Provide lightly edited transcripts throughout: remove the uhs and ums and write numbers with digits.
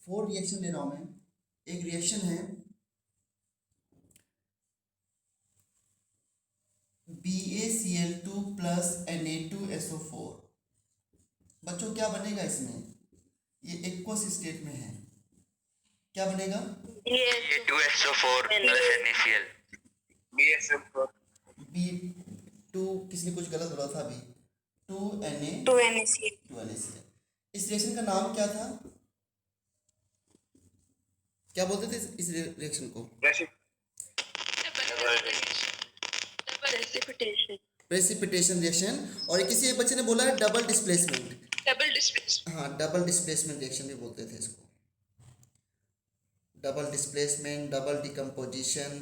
Four reaction ले रहा हूं मैं। एक रिएक्शन है BaCl2 प्लस Na2SO4। बच्चों क्या बनेगा इसमें? ये एक्वस स्टेट में है, क्या बनेगा? Na2SO4 plus NaCl। BaSO4 B2, किसने कुछ गलत बोला था अभी? 2Na 2NaCl। इस रिएक्शन का नाम क्या था? क्या बोलते थे इस रिएक्शन को? Precipitation reaction. और किसी एक बच्चे ने बोला है डबल डिस्प्लेसमेंट। हाँ, डबल डिस्प्लेसमेंट रिएक्शन भी बोलते थे इसको। डबल डिस्प्लेसमेंट, डबल डिकम्पोजिशन,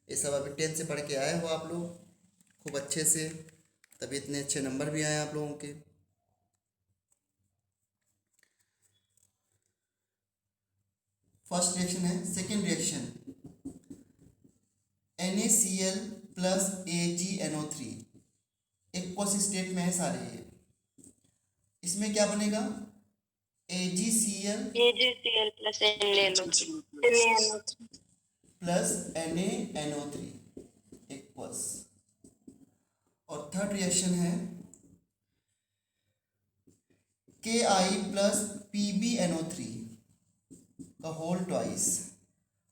ये सब अभी 10th से पढ़ के आए हो आप लोग खूब अच्छे से, तभी इतने अच्छे नंबर भी आए आप लोगों के। फर्स्ट रिएक्शन है। Second reaction NaCl plus AgNO3, aqueous state में है सारे ये। इसमें क्या बनेगा? AgCl plus NaNO3 plus NaNO3 aqueous. और थर्ड रिएक्शन है Ki प्लस PbNO3 का होल ट्वाइस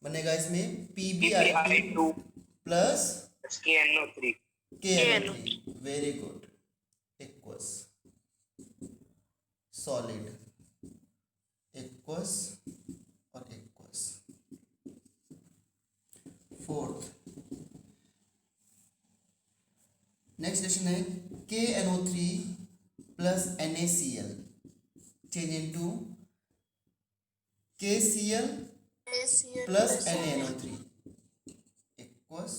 बनेगा। इसमें PbI2 plus KNO3 KNO3। Very good. Aqueous solid, aqueous और एक्वस। फोर्थ नेक्स्ट रिएक्शन है KNO3 plus NaCl change into KCl plus NaNO3 aqueous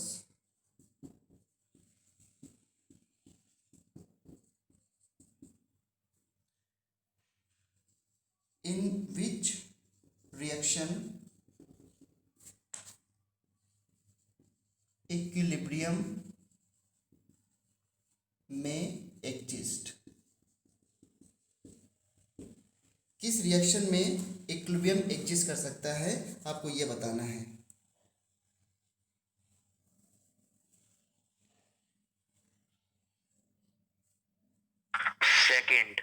in which reaction equilibrium में exist। किस reaction में equilibrium exist कर सकता है, आपको ये बताना है। सेकंड।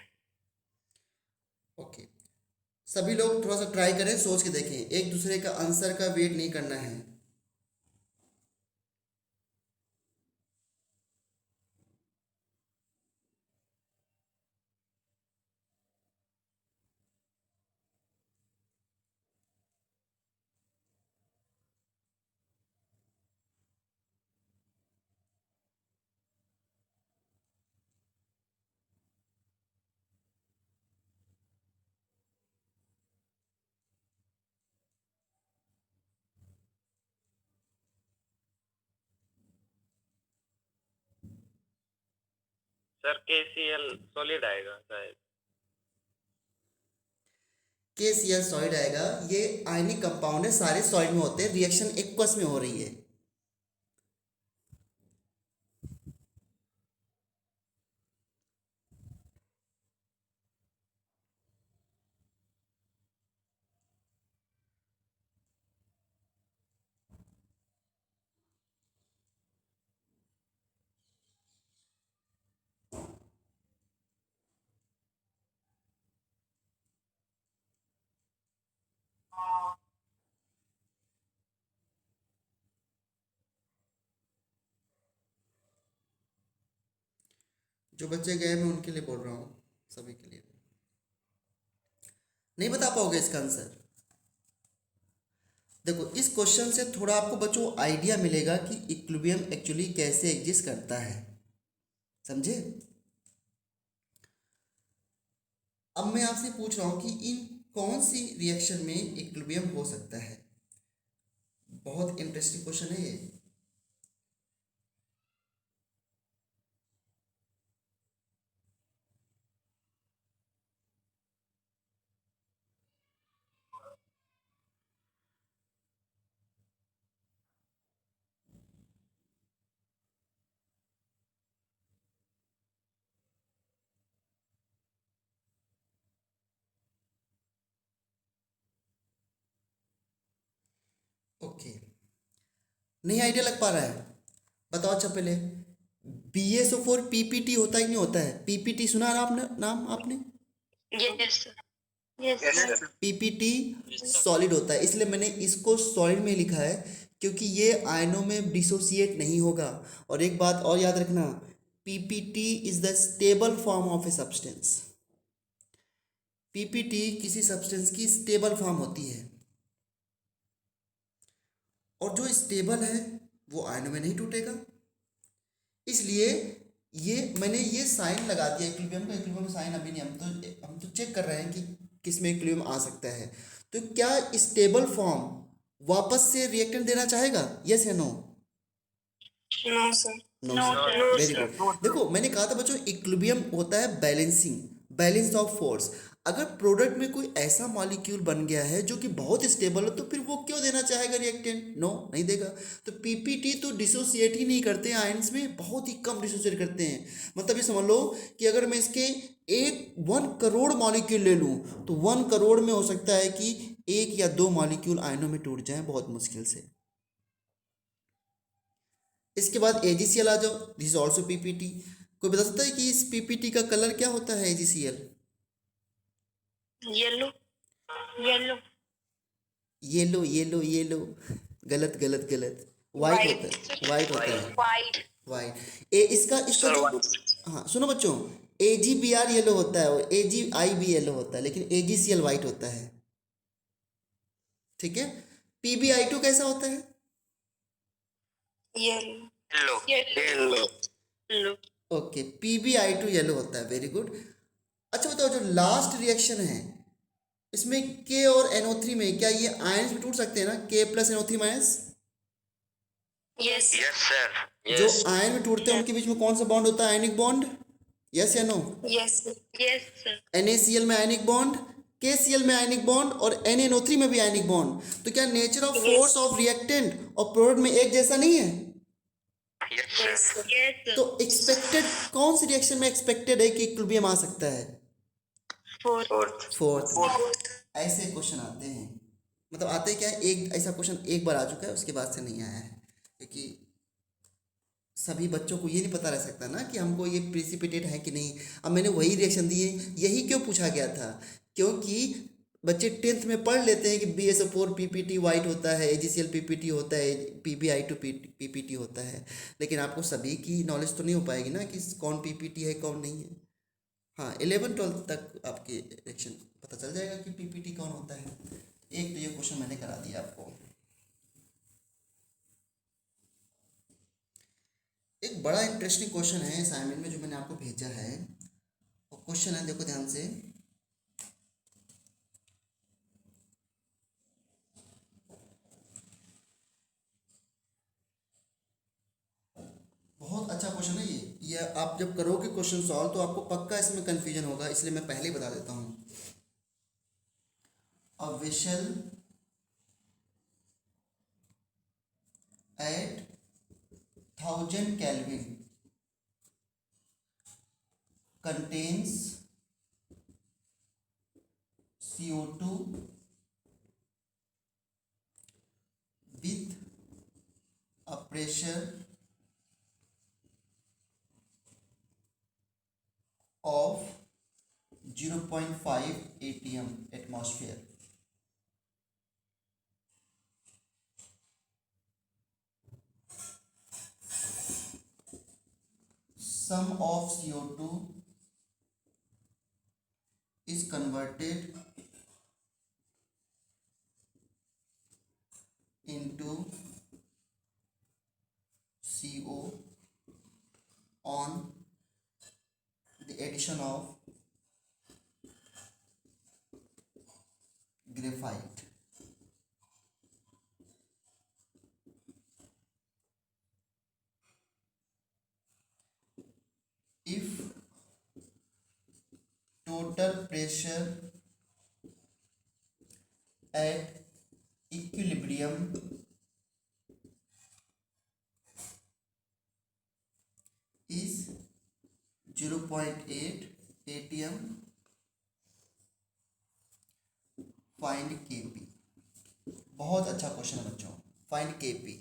ओके, सभी लोग थोड़ा सा ट्राई करें, सोच के देखें, एक दूसरे का आंसर का वेट नहीं करना है। सर KCl सॉलिड आएगा शायद। KCl सॉलिड आएगा। ये आयनिक कंपाउंड है, सारे सॉलिड में होते हैं, रिएक्शन एक्वस में हो रही है। जो बच्चे गए मैं उनके लिए बोल रहा हूँ, सभी के लिए। नहीं बता पाओगे इसका आंसर? देखो, इस क्वेश्चन से थोड़ा आपको बच्चों आइडिया मिलेगा कि इक्विलिब्रियम एक्चुअली कैसे एग्जिस्ट करता है, समझे? अब मैं आपसे पूछ रहा हूँ कि इन कौन सी रिएक्शन में इक्विलिब्रियम हो सकता है। बहुत इंटरेस्टिंग क्वेश्चन है ये। ओके, नहीं आइडिया लग पा रहा है? बताओ अच्छा पहले, BSO4 PPT होता है कि नहीं होता है? PPT सुना है आपने, नाम आपने? Yes, sir. Yes, sir. PPT solid होता है, इसलिए मैंने इसको सॉलिड में लिखा है क्योंकि ये आयनों में डिसोसिएट नहीं होगा। और एक बात और याद रखना, PPT is the stable form of a substance. PPT किसी सब्सटेंस की स्टेबल फॉर्म होती है, और जो स्टेबल है वो आयनों में नहीं टूटेगा। इसलिए ये मैंने ये साइन लगा दिया इक्विलिब्रियम का। इक्विलिब्रियम साइन अभी नहीं, हम तो चेक कर रहे हैं कि किस में इक्विलिब्रियम आ सकता है। तो क्या स्टेबल फॉर्म वापस से रिएक्टेंट देना चाहेगा, यस या no? No, sir. No No, sir, sir. Very good. देखो मैंने कहा था बच्चों, इक्विलिब्रियम होता है बैलेंसिंग, बैलेंस ऑफ फोर्स। अगर प्रोडक्ट में कोई ऐसा मॉलिक्यूल बन गया है जो कि बहुत स्टेबल हो, तो फिर वो क्यों देना चाहेगा रिएक्टेंट? नो, नहीं देगा। तो PPT तो डिसोसिएट ही नहीं करते हैं आयंस में, बहुत ही कम डिसोसिएट करते हैं। मतलब ये समझ लो कि अगर मैं इसके 1 करोड़ मॉलिक्यूल ले लूँ तो 1 करोड़ में हो सकता है कि 1 या 2 मॉलिक्यूल आयनों में टूट जाएं, बहुत मुश्किल से। इसके बाद AgCl आ जाओ, दिस इज ऑल्सो PPT। कोई बता सकता है कि इस PPT का कलर क्या होता है AgCl? Yellow. Yellow. Yellow yellow yellow, गलत गलत गलत, वाइट होता है, वाइट होता है, White. वाइट। इसका इसका जो, हाँ सुनो बच्चों, AgBr येलो होता है और AgI भी येलो होता है, लेकिन AgCl वाइट होता है, ठीक है। PbI2 कैसा होता है? Yellow. Yellow. Yellow. Okay, PbI2 yellow होता है, वेरी गुड। अच्छा बताओ, जो लास्ट रिएक्शन है इसमें K और NO3 में, क्या ये आयंस भी टूट सकते हैं ना? K plus NO3 minus, Yes. Yes, sir. जो Yes. आयन में टूटते हैं उनके बीच में कौन सा बॉन्ड होता है? आयनिक बॉन्ड, यस या no? Yes. Yes, sir. NaCl में आयनिक बॉन्ड, KCl में आयनिक बॉन्ड और NaNO3 में भी आयनिक बॉन्ड। तो क्या nature of force of reactant और प्रोडक्ट में एक जैसा नहीं है? Yes, Yes. sir. Yes, sir. तो एक्सपेक्टेड कौन सी रिएक्शन में एक्सपेक्टेड है कि इक्विलिब्रियम आ सकता है? Fourth. फोर्थ। ऐसे क्वेश्चन आते हैं, मतलब आते क्या है, एक ऐसा क्वेश्चन एक बार आ चुका है, उसके बाद से नहीं आया है, क्योंकि सभी बच्चों को ये नहीं पता रह सकता ना कि हमको ये प्रेसिपिटेट है कि नहीं। अब मैंने वही रिएक्शन दिए, यही क्यों पूछा गया था? क्योंकि बच्चे 10th में पढ़ लेते हैं कि BSO4 PPT वाइट होता है, AgCl PPT होता है, PbI2 PPT होता है, लेकिन आपको सभी की नॉलेज तो नहीं हो पाएगी ना कि कौन PPT है कौन नहीं है। हाँ, 11-12 तक आपके रिएक्शन पता चल जाएगा कि PPT कौन होता है। एक तो ये क्वेश्चन मैंने करा दिया आपको। एक बड़ा इंटरेस्टिंग क्वेश्चन है असाइनमेंट में जो मैंने आपको भेजा है, और क्वेश्चन है, देखो ध्यान से। बहुत अच्छा क्वेश्चन है ये आप जब करोगे क्वेश्चन सॉल्व तो आपको पक्का इसमें कंफ्यूजन होगा, इसलिए मैं पहले ही बता देता हूँ। A vessel at 1000 Kelvin contains CO2 with a pressure of 0.5 atm atmosphere. Sum of CO2 is converted into CO on the addition of graphite. If total pressure at equilibrium is 0.8 atm, find Kp। बहुत अच्छा question है बच्चों, find Kp।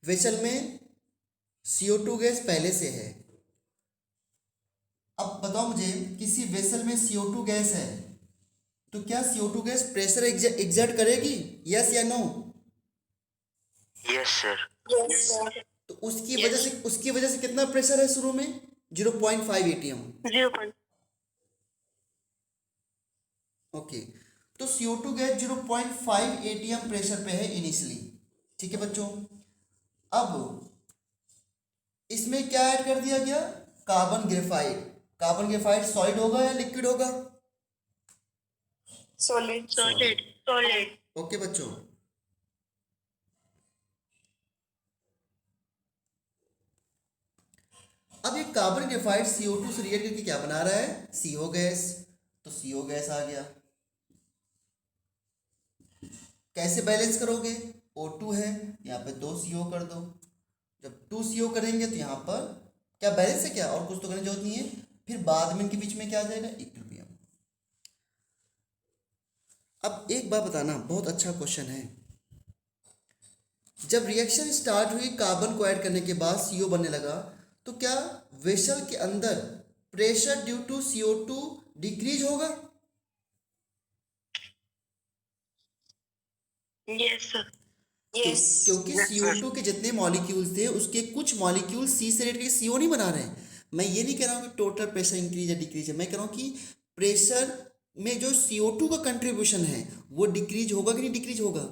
Vessel में CO2 gas पहले से है। अब बताओ मुझे, किसी वेसल में CO2 गैस है तो क्या CO2 गैस प्रेशर एग्जर्ट करेगी, यस या no? Yes, sir. Yes, sir. तो उसकी वजह से कितना प्रेशर है शुरू में? 0.5 atm। 0. ओके, तो CO2 गैस 0.5 atm प्रेशर पे है इनिशियली, ठीक है बच्चों। अब इसमें क्या ऐड कर दिया गया? Carbon graphite. Carbon graphite solid होगा या लिक्विड होगा? Solid. Solid. ओके बच्चों, अब ये कार्बन ग्रेफाइट CO2 से रिएक्ट करके क्या बना रहा है? CO gas. तो CO गैस आ गया। कैसे बैलेंस करोगे? O2 है, यहाँ पे 2 CO कर दो। जब 2 CO करेंगे तो यहाँ पर क्या बैलेंस है क्या? और कुछ तो करने की जरूरत नहीं है। फिर बाद में इनके बीच में क्या आ जाएगा? इक्विलिब्रियम। अब एक बात बताना, बहुत अच्छा क्वेश्चन है। जब रिएक्शन स्टार्ट हुई कार्बन को ऐड करने के बाद CO बनने लगा, तो क्या वेसल के अंदर pressure due to CO2 decrease होगा? Yes, sir. क्योंकि CO2 के जितने मॉलिक्यूल्स थे उसके कुछ मॉलिक्यूल C से रिलेटेड CO नहीं बना रहे हैं। मैं ये नहीं कह रहा हूँ कि टोटल प्रेशर इंक्रीज या डिक्रीज है, मैं कह रहा हूँ कि प्रेशर में जो CO2 का कंट्रीब्यूशन है वो डिक्रीज होगा कि नहीं डिक्रीज होगा?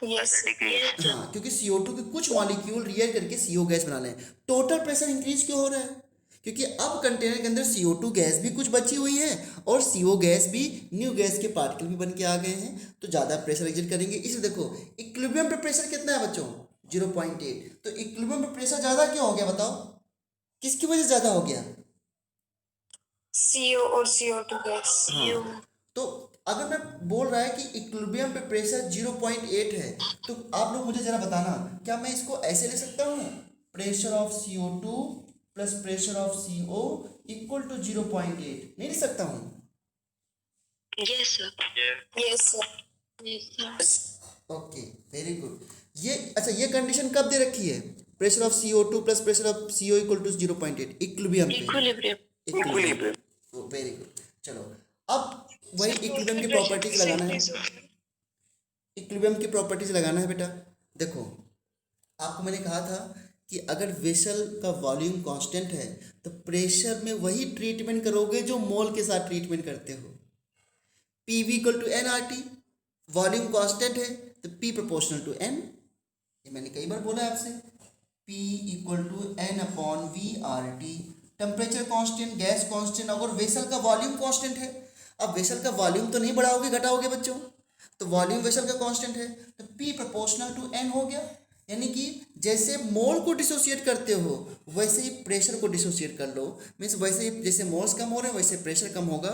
Yes. Yes. हाँ, क्योंकि CO2 के कुछ मॉलिक्यूल रिएक्ट करके CO गैस बना लें। टोटल प्रेशर इंक्रीज क्यों हो रहा है? क्योंकि अब कंटेनर के अंदर CO2 गैस भी कुछ बची हुई है और CO गैस भी न्यू गैस के पार्टिकल भी बन के आ गए हैं, तो ज़्यादा प्रेशर एग्जिट करेंगे। इसलिए देखो इक्विलिब्रियम पे प्रेशर कितना है बच्चों? 0.8। तो इक्विलिब्रियम पे प्रेशर ज़्यादा क्यों हो गया बताओ? किसकी वजह से ज़्यादा हो गया? CO और CO2 gas. हाँ, तो अगर मैं बोल रहा है कि इक्विलिब्रियम पे प्रेशर 0.8 है, तो आप लोग मुझे जरा बताना, क्या मैं इसको ऐसे ले सकता हूँ? Pressure of CO2 plus pressure of CO equal to 0.8? नहीं ले सकता हूँ? Yes, sir. Yes, sir. Yes, sir. Okay, very good. ये अच्छा, ये कंडीशन कब दे रखी है? Pressure of CO2 plus pressure of CO equal to 0.8 equilibrium पे। Equilibrium. Equilibrium, very good. चलो, अब वही इक्विलिब्रियम की प्रॉपर्टीज लगाना है। इक्विलिब्रियम की प्रॉपर्टीज लगाना है बेटा। देखो, आपको मैंने कहा था कि अगर वेसल का वॉल्यूम कांस्टेंट है तो प्रेशर में वही ट्रीटमेंट करोगे जो मोल के साथ ट्रीटमेंट करते हो। PV equal to nRT, volume constant है तो P प्रोपोर्शनल टू n। ये मैंने कई बार बोला है आपसे, P equal to n/V/RT। Temperature constant, gas constant, अगर वेसल का वॉल्यूम कांस्टेंट है। अब वेसल का वॉल्यूम तो नहीं बढ़ाओगे घटाओगे बच्चों, तो वॉल्यूम वेसल का कांस्टेंट है तो P प्रोपोर्शनल टू n हो गया। यानी कि जैसे मोल को डिसोसिएट करते हो वैसे ही प्रेशर को डिसोसिएट कर लो। मीन्स वैसे ही जैसे मोल्स कम हो रहे हैं वैसे प्रेशर कम होगा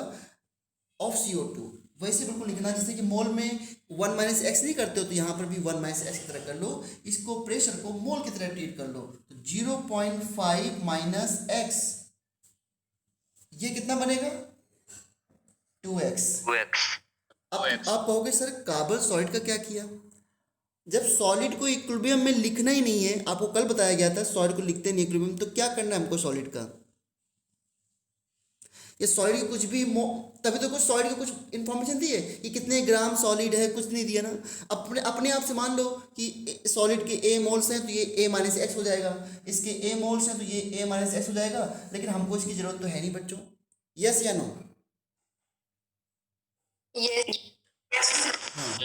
ऑफ CO2। वैसे बिल्कुल लिखना, जैसे कि मोल में 1 - x नहीं करते हो तो यहाँ पर भी 1 - x की तरह कर लो। इसको प्रेशर को मोल की तरह ट्रीट कर लो, तो 0.5 - x, ये कितना बनेगा? 2x। 2x. अब आप कहोगे सर कार्बन सॉलिड का क्या किया? जब सॉलिड को इक्विलिब्रियम में लिखना ही नहीं है, आपको कल बताया गया था सॉलिड को लिखते नहीं इक्विलिब्रियम, तो क्या करना है हमको सॉलिड का? ये सॉलिड की कुछ भी तभी तो कुछ सॉलिड की कुछ इन्फॉर्मेशन दी है कि कितने ग्राम सॉलिड है, कुछ नहीं दिया ना। अपने आप से मान लो कि सॉलिड के A मोल्स हैं तो ये A - x हो जाएगा, इसके A मोल्स हैं तो ये A - x हो जाएगा, लेकिन हमको इसकी जरूरत तो है नहीं बच्चों। यस या नो? Yes. हाँ,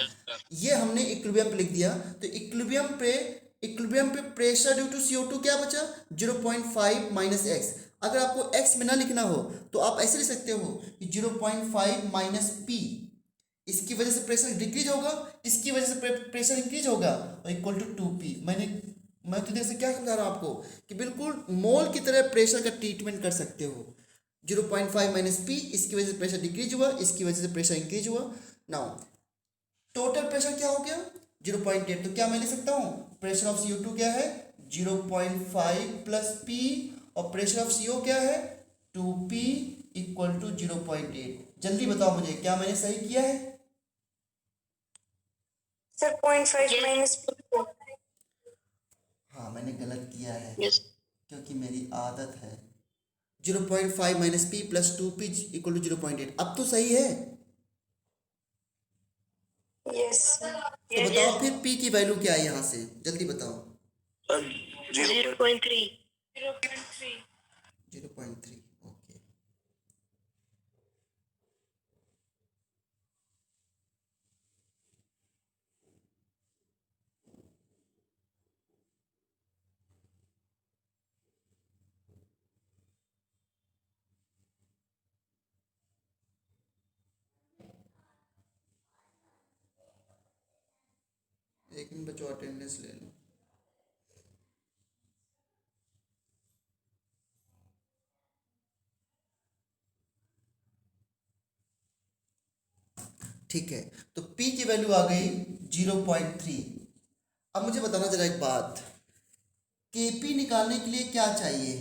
ये हमने इक्विलिब्रियम पे लिख दिया, तो इक्विलिब्रियम पे प्रेशर ड्यू टू CO2 क्या बचा? 0.5 - x। अगर आपको x में ना लिखना हो तो आप ऐसे लिख सकते हो कि 0.5 - p। इसकी वजह से प्रेशर डिक्रीज होगा, इसकी वजह से प्रेशर इंक्रीज होगा और इक्वल टू 2p। मैं तो देर से क्या समझा रहा हूँ आपको कि बिल्कुल मोल की तरह प्रेशर का ट्रीटमेंट कर सकते हो। 0.5 - p, इसकी वजह से प्रेशर डिक्रीज हुआ, इसकी वजह से प्रेशर इंक्रीज हुआ। नाउ टोटल प्रेशर क्या हो गया? 0.8। तो क्या मैं ले सकता हूँ प्रेशर ऑफ CO2 क्या है? 0.5 + p, और प्रेशर ऑफ CO क्या है? 2p equal to 0.8। जल्दी बताओ मुझे, क्या मैंने सही किया है? Sir, 0.5 Yes. minus P. हाँ, मैंने गलत किया है Yes. क्योंकि मेरी आदत है। 0.5 minus P plus 2p equal to 0.8। अब तो सही है। Yes, sir. तो बताओ फिर p की वैल्यू क्या है यहाँ से, जल्दी बताओ। 0.3. 0.3। ओके, एक मिनट बच्चों, अटेंडेंस ले लो। ठीक है, तो p की वैल्यू आ गई 0.3। अब मुझे बताना जरा एक बात, kp निकालने के लिए क्या चाहिए?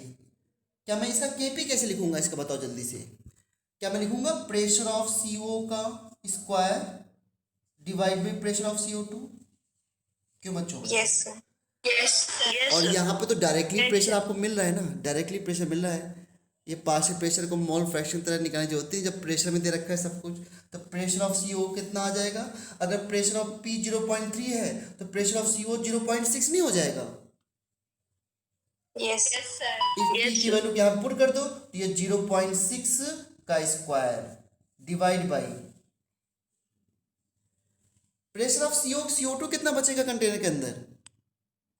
क्या मैं इसका kp कैसे लिखूंगा, इसका बताओ जल्दी से। क्या मैं लिखूंगा प्रेशर ऑफ CO का square divide by pressure of CO2? क्यों बच्चों? Yes, sir. Yes, sir. Yes, और sir. यहाँ पे तो डायरेक्टली Right, प्रेशर sir. आपको मिल रहा है ना, डायरेक्टली प्रेशर मिल रहा है। ये पार्शियल प्रेशर को मोल फ्रैक्शन तरह निकालने की होती है, जब प्रेशर में दे रखा है सब कुछ। तो प्रेशर ऑफ CO कितना आ जाएगा? अगर प्रेशर ऑफ P 0.3 है तो प्रेशर ऑफ CO 0.6 नहीं हो जाएगा? Yes, sir. इस P Yes, की sir. वैल्यू यहाँ पुट कर दो तो ये 0.6 का square divide by pressure of CO2 कितना बचेगा कंटेनर के अंदर?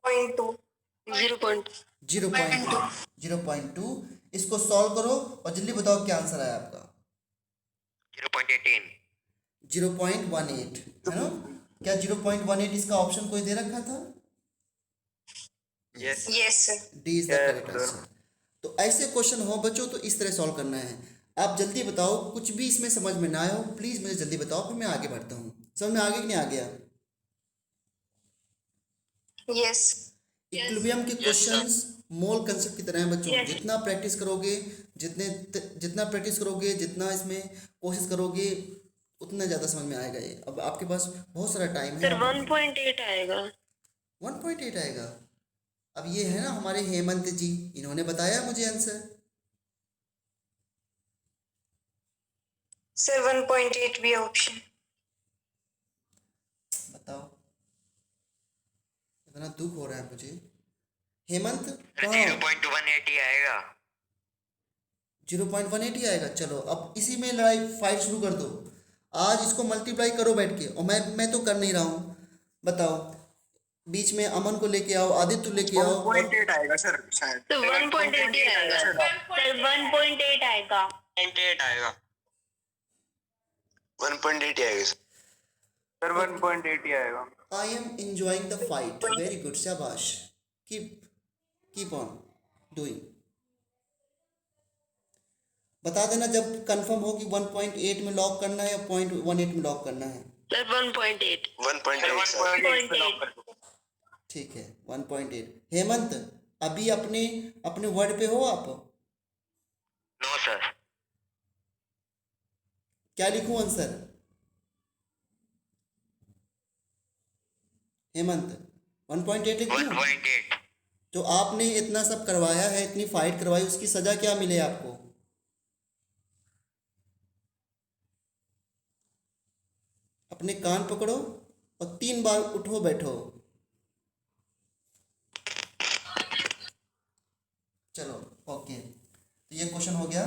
0.2. 0.2. 0.2। इसको सॉल्व करो और जल्दी बताओ क्या आंसर आया आपका। 0.18. 0.18 है ना? क्या 0.18 इसका ऑप्शन कोई दे रखा था? Yes. Yes, sir. D is the correct answer. तो ऐसे क्वेश्चन हो बच्चों तो इस तरह सॉल्व करना है। आप जल्दी बताओ, कुछ भी इसमें समझ में ना आए हो प्लीज मुझे जल्दी बताओ, फिर मैं आगे बढ़ता हूँ। समझ में आ गया कि नहीं आ गया? Yes. इक्विलिब्रियम के क्वेश्चंस मोल कंसेप्ट की तरह हैं बच्चों। Yes. जितना प्रैक्टिस करोगे, जितना प्रैक्टिस करोगे, जितना इसमें कोशिश करोगे, उतना ज़्यादा समझ में आएगा ये। अब आपके पास बहुत सारा टाइम है। Sir, 1.8 आएगा. 1.8 आएगा। अब ये है ना हमारे हेमंत जी, इन्होंने बताया मुझे आंसर। Sir, 1.8 भी option. बताओ, इतना दुख हो रहा है मुझे। हेमंत कहाँ? 0.18 ही आएगा. 0.18 ही आएगा। चलो अब इसी में लड़ाई फाइट शुरू कर दो। आज इसको मल्टीप्लाई करो बैठ के, और मैं तो कर नहीं रहा हूँ। बताओ, बीच में अमन को लेके आओ, आदित्य लेके आओ। 1.8 आएगा सर शायद। तो 1.8 ही आएगा. सर 1.8 आएगा. 1.8 आएगा. 1.8 ही आएगा सर 1.8 ही आएगा। I am enjoying the fight. Very good, शाबाश। Keep on doing. बता देना जब कंफर्म हो कि 1.8 में लॉक करना है या 0.18 में लॉक करना है। Sir, 1.8. 1.8 सर। 1.8. ठीक है, 1.8। हेमंत, अभी अपने अपने वर्ड पे हो आप? No, sir. क्या लिखूं आंसर? हेमंत 1.8 लिख दूं? 1.8. तो आपने इतना सब करवाया है, इतनी फाइट करवाई, उसकी सजा क्या मिले आपको? अपने कान पकड़ो और 3 बार उठो बैठो। चलो ओके, तो ये क्वेश्चन हो गया।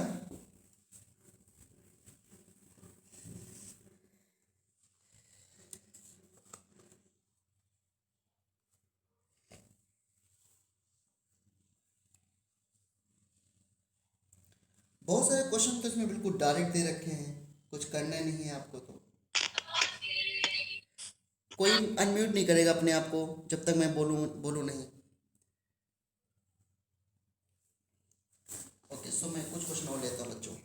बहुत सारे क्वेश्चन तो इसमें बिल्कुल डायरेक्ट दे रखे हैं, कुछ करना नहीं है आपको। तो कोई अनम्यूट नहीं करेगा अपने आप को जब तक मैं बोलूँ नहीं। ओके, सो मैं कुछ क्वेश्चन और लेता हूँ बच्चों।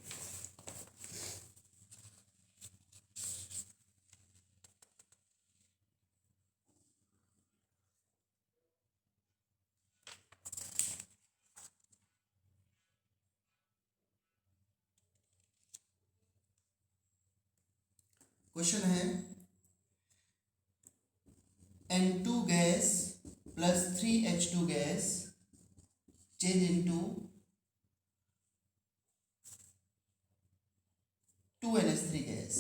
क्वेश्चन है N2 gas plus 3H2 gas change into 2NH3 gas.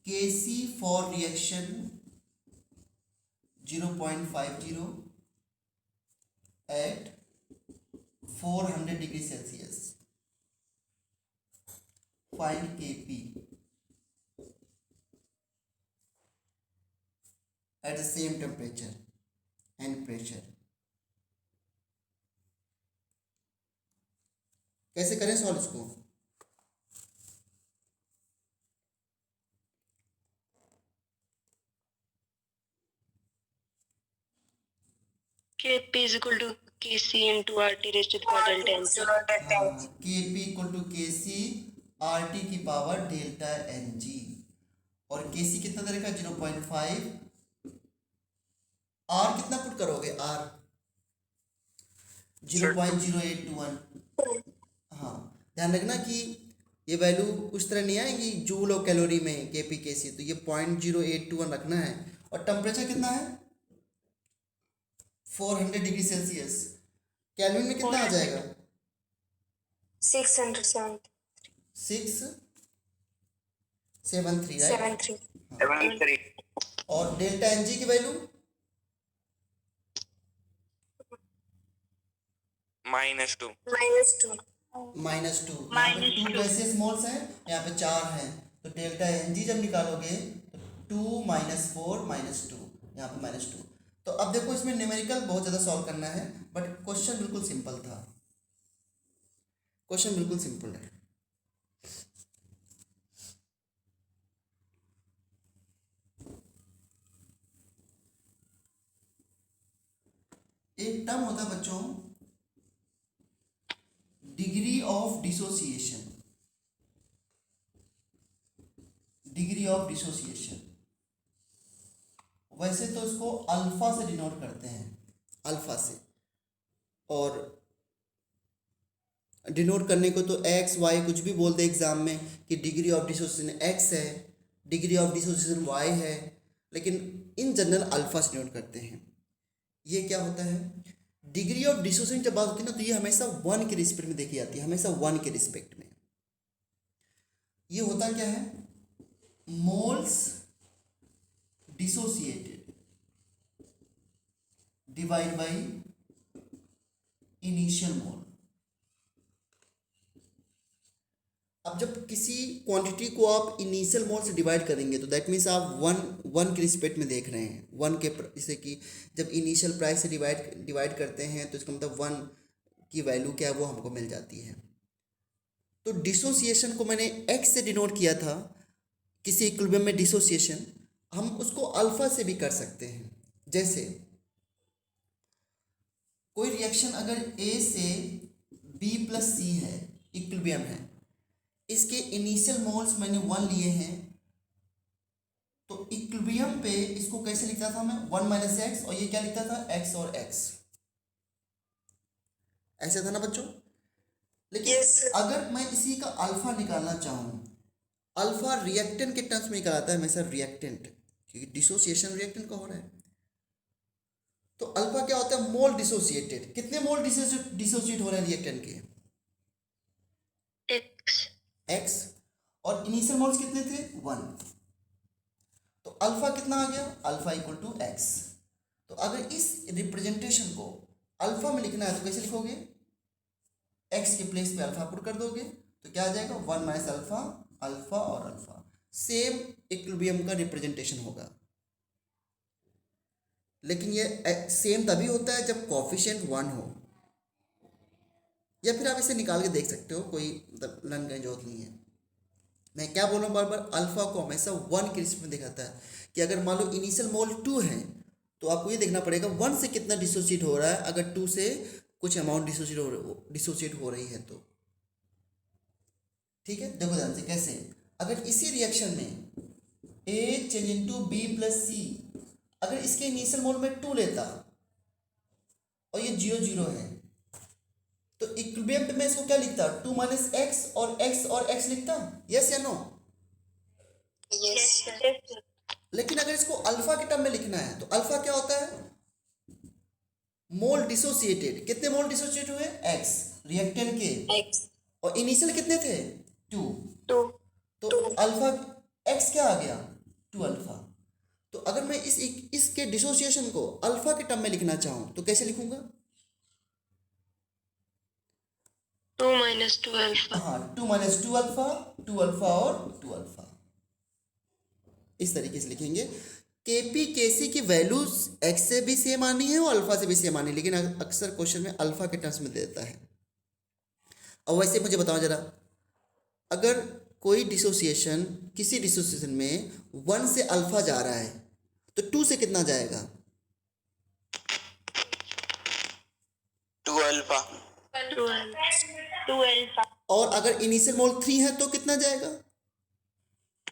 Kc for reaction 0.50 at 400 degree Celsius. Find Kp at the same temperature and pressure. कैसे करें सॉल्व इसको? Kp is equal to Kc into RT raised to the power delta n. Kp equal to Kc RT की power delta Ng और Kc कितना दे रखा है 0.5। R कितना put करोगे? R 0.0821। हाँ ध्यान रखना कि ये वैल्यू उस तरह नहीं आएगी जूल और कैलोरी में Kp Kc, तो ये 0.0821 रखना है। और टेम्परेचर कितना है 400 डिग्री सेल्सियस। केल्विन में कितना आ जाएगा? 673 673 राइट। 73 और डेल्टा एन जी की वैल्यू -2 -2। यहाँ पे 2 गैसेस मोल्स हैं, यहाँ पे 4 हैं, तो डेल्टा एन जी जब निकालोगे तो 2 - 4 - 2, यहाँ पे -2। तो अब देखो इसमें न्यूमेरिकल बहुत ज़्यादा सॉल्व करना है, बट क्वेश्चन बिल्कुल सिंपल था। क्वेश्चन बिल्कुल सिंपल है। एक टर्म होता है बच्चों degree of dissociation. Degree of dissociation वैसे तो इसको अल्फा से डिनोट करते हैं, अल्फा से, और डिनोट करने को तो एक्स वाई कुछ भी बोलते हैं एग्जाम में कि डिग्री ऑफ डिसोसिएशन एक्स है, डिग्री ऑफ डिसोसिएशन वाई है, लेकिन इन जनरल अल्फा से डिनोट करते हैं। ये क्या होता है? डिग्री ऑफ डिसोसिएशन जब बात होती है ना, तो ये हमेशा 1 के रिस्पेक्ट में देखी जाती है, हमेशा 1 के रिस्पेक्ट में। ये होता क्या है? Moles dissociated divide by initial मोल। अब जब किसी क्वांटिटी को आप इनिशियल मोल से डिवाइड करेंगे तो दैट मीन्स आप वन के रिस्पेक्ट में देख रहे हैं, वन के, जैसे कि जब इनिशियल प्राइस से डिवाइड करते हैं तो इसका मतलब 1 की वैल्यू क्या है वो हमको मिल जाती है। तो डिसोसिएशन को मैंने एक्स से डिनोट किया था, किसी इक्विलिब्रियम में डिसोसिएशन हम उसको अल्फा से भी कर सकते हैं। जैसे कोई रिएक्शन अगर ए से बी प्लस सी है, इक्विलिब्रियम है, इसके इनिशियल मोल्स मैंने 1 लिए हैं, तो इक्विलिब्रियम पे इसको कैसे लिखता था मैं? 1 - x, और ये क्या लिखता था? x और x। ऐसा था ना बच्चों? लेकिन Yes, sir. अगर मैं इसी का अल्फा निकालना चाहूँ, अल्फा रिएक्टेंट के टर्म्स में निकालता है हमेशा रिएक्टेंट, क्योंकि डिसोसिएशन रिएक्टेंट का हो रहा है। तो अल्फा क्या होता है? Mole dissociated. कितने मोल डिसोसिएट हो रहे हैं रिएक्टेंट के? x। और इनिशियल मोल्स कितने थे? 1। तो अल्फा कितना आ गया? Alpha equal to x। तो अगर इस रिप्रेजेंटेशन को अल्फा में लिखना है तो कैसे लिखोगे? x के प्लेस पे अल्फा पुट कर दोगे तो क्या आ जाएगा? 1 - अल्फा, अल्फा और अल्फा। सेम इक्विलिब्रियम का रिप्रेजेंटेशन होगा, लेकिन ये सेम तभी होता है जब कोफिशिएंट 1 हो, या फिर आप इसे निकाल के देख सकते हो, कोई मतलब लन का जरूरत नहीं है। मैं क्या बोल रहा हूँ बार बार, अल्फा को हमेशा 1 के रिस्पेक्ट में दिखाता है कि अगर मान लो इनिशियल मोल 2 है तो आपको ये देखना पड़ेगा 1 से कितना डिसोसिएट हो रहा है, अगर 2 से कुछ अमाउंट डिसोसिएट हो रही है तो। ठीक है, देखो ध्यान से कैसे। अगर इसी रिएक्शन में A change into B plus C, अगर इसके इनिशियल मोल में 2 लेता और ये 0 0 है, तो इक्विलिब्रियम पे मैं इसको क्या लिखता, 2 माइनस एक्स और एक्स लिखता, यस या नो? Yes, sir. लेकिन अगर इसको अल्फा के टर्म में लिखना है तो अल्फा क्या होता है, मोल डिसोसिएटेड। कितने मोल डिसोसिएट हुए, एक्स रिएक्टेंट के, X. और इनिशियल कितने थे, 2। 2. तो अल्फा एक्स क्या आ गया, 2 अल्फा। तो अगर मैं इसके डिसोसिएशन को अल्फा के टर्म में लिखना चाहूं तो कैसे लिखूंगा? 2 minus 2 alpha. हाँ, 2 माइनस 2 अल्फा, 2 अल्फा और 2 अल्फा, इस तरीके से लिखेंगे। केपी केसी की वैल्यूज एक्स से भी सेम आनी है और अल्फा से भी सेम आनी है, लेकिन अक्सर क्वेश्चन में अल्फा के टर्म्स में देता है। और वैसे मुझे बताओ जरा, अगर कोई डिसोसिएशन किसी डिसोसिएशन में 1 से अल्फा जा रहा है तो 2 से कितना जाएगा? 2 alpha. 2 alpha. और अगर इनिशियल मोल 3 है तो कितना जाएगा?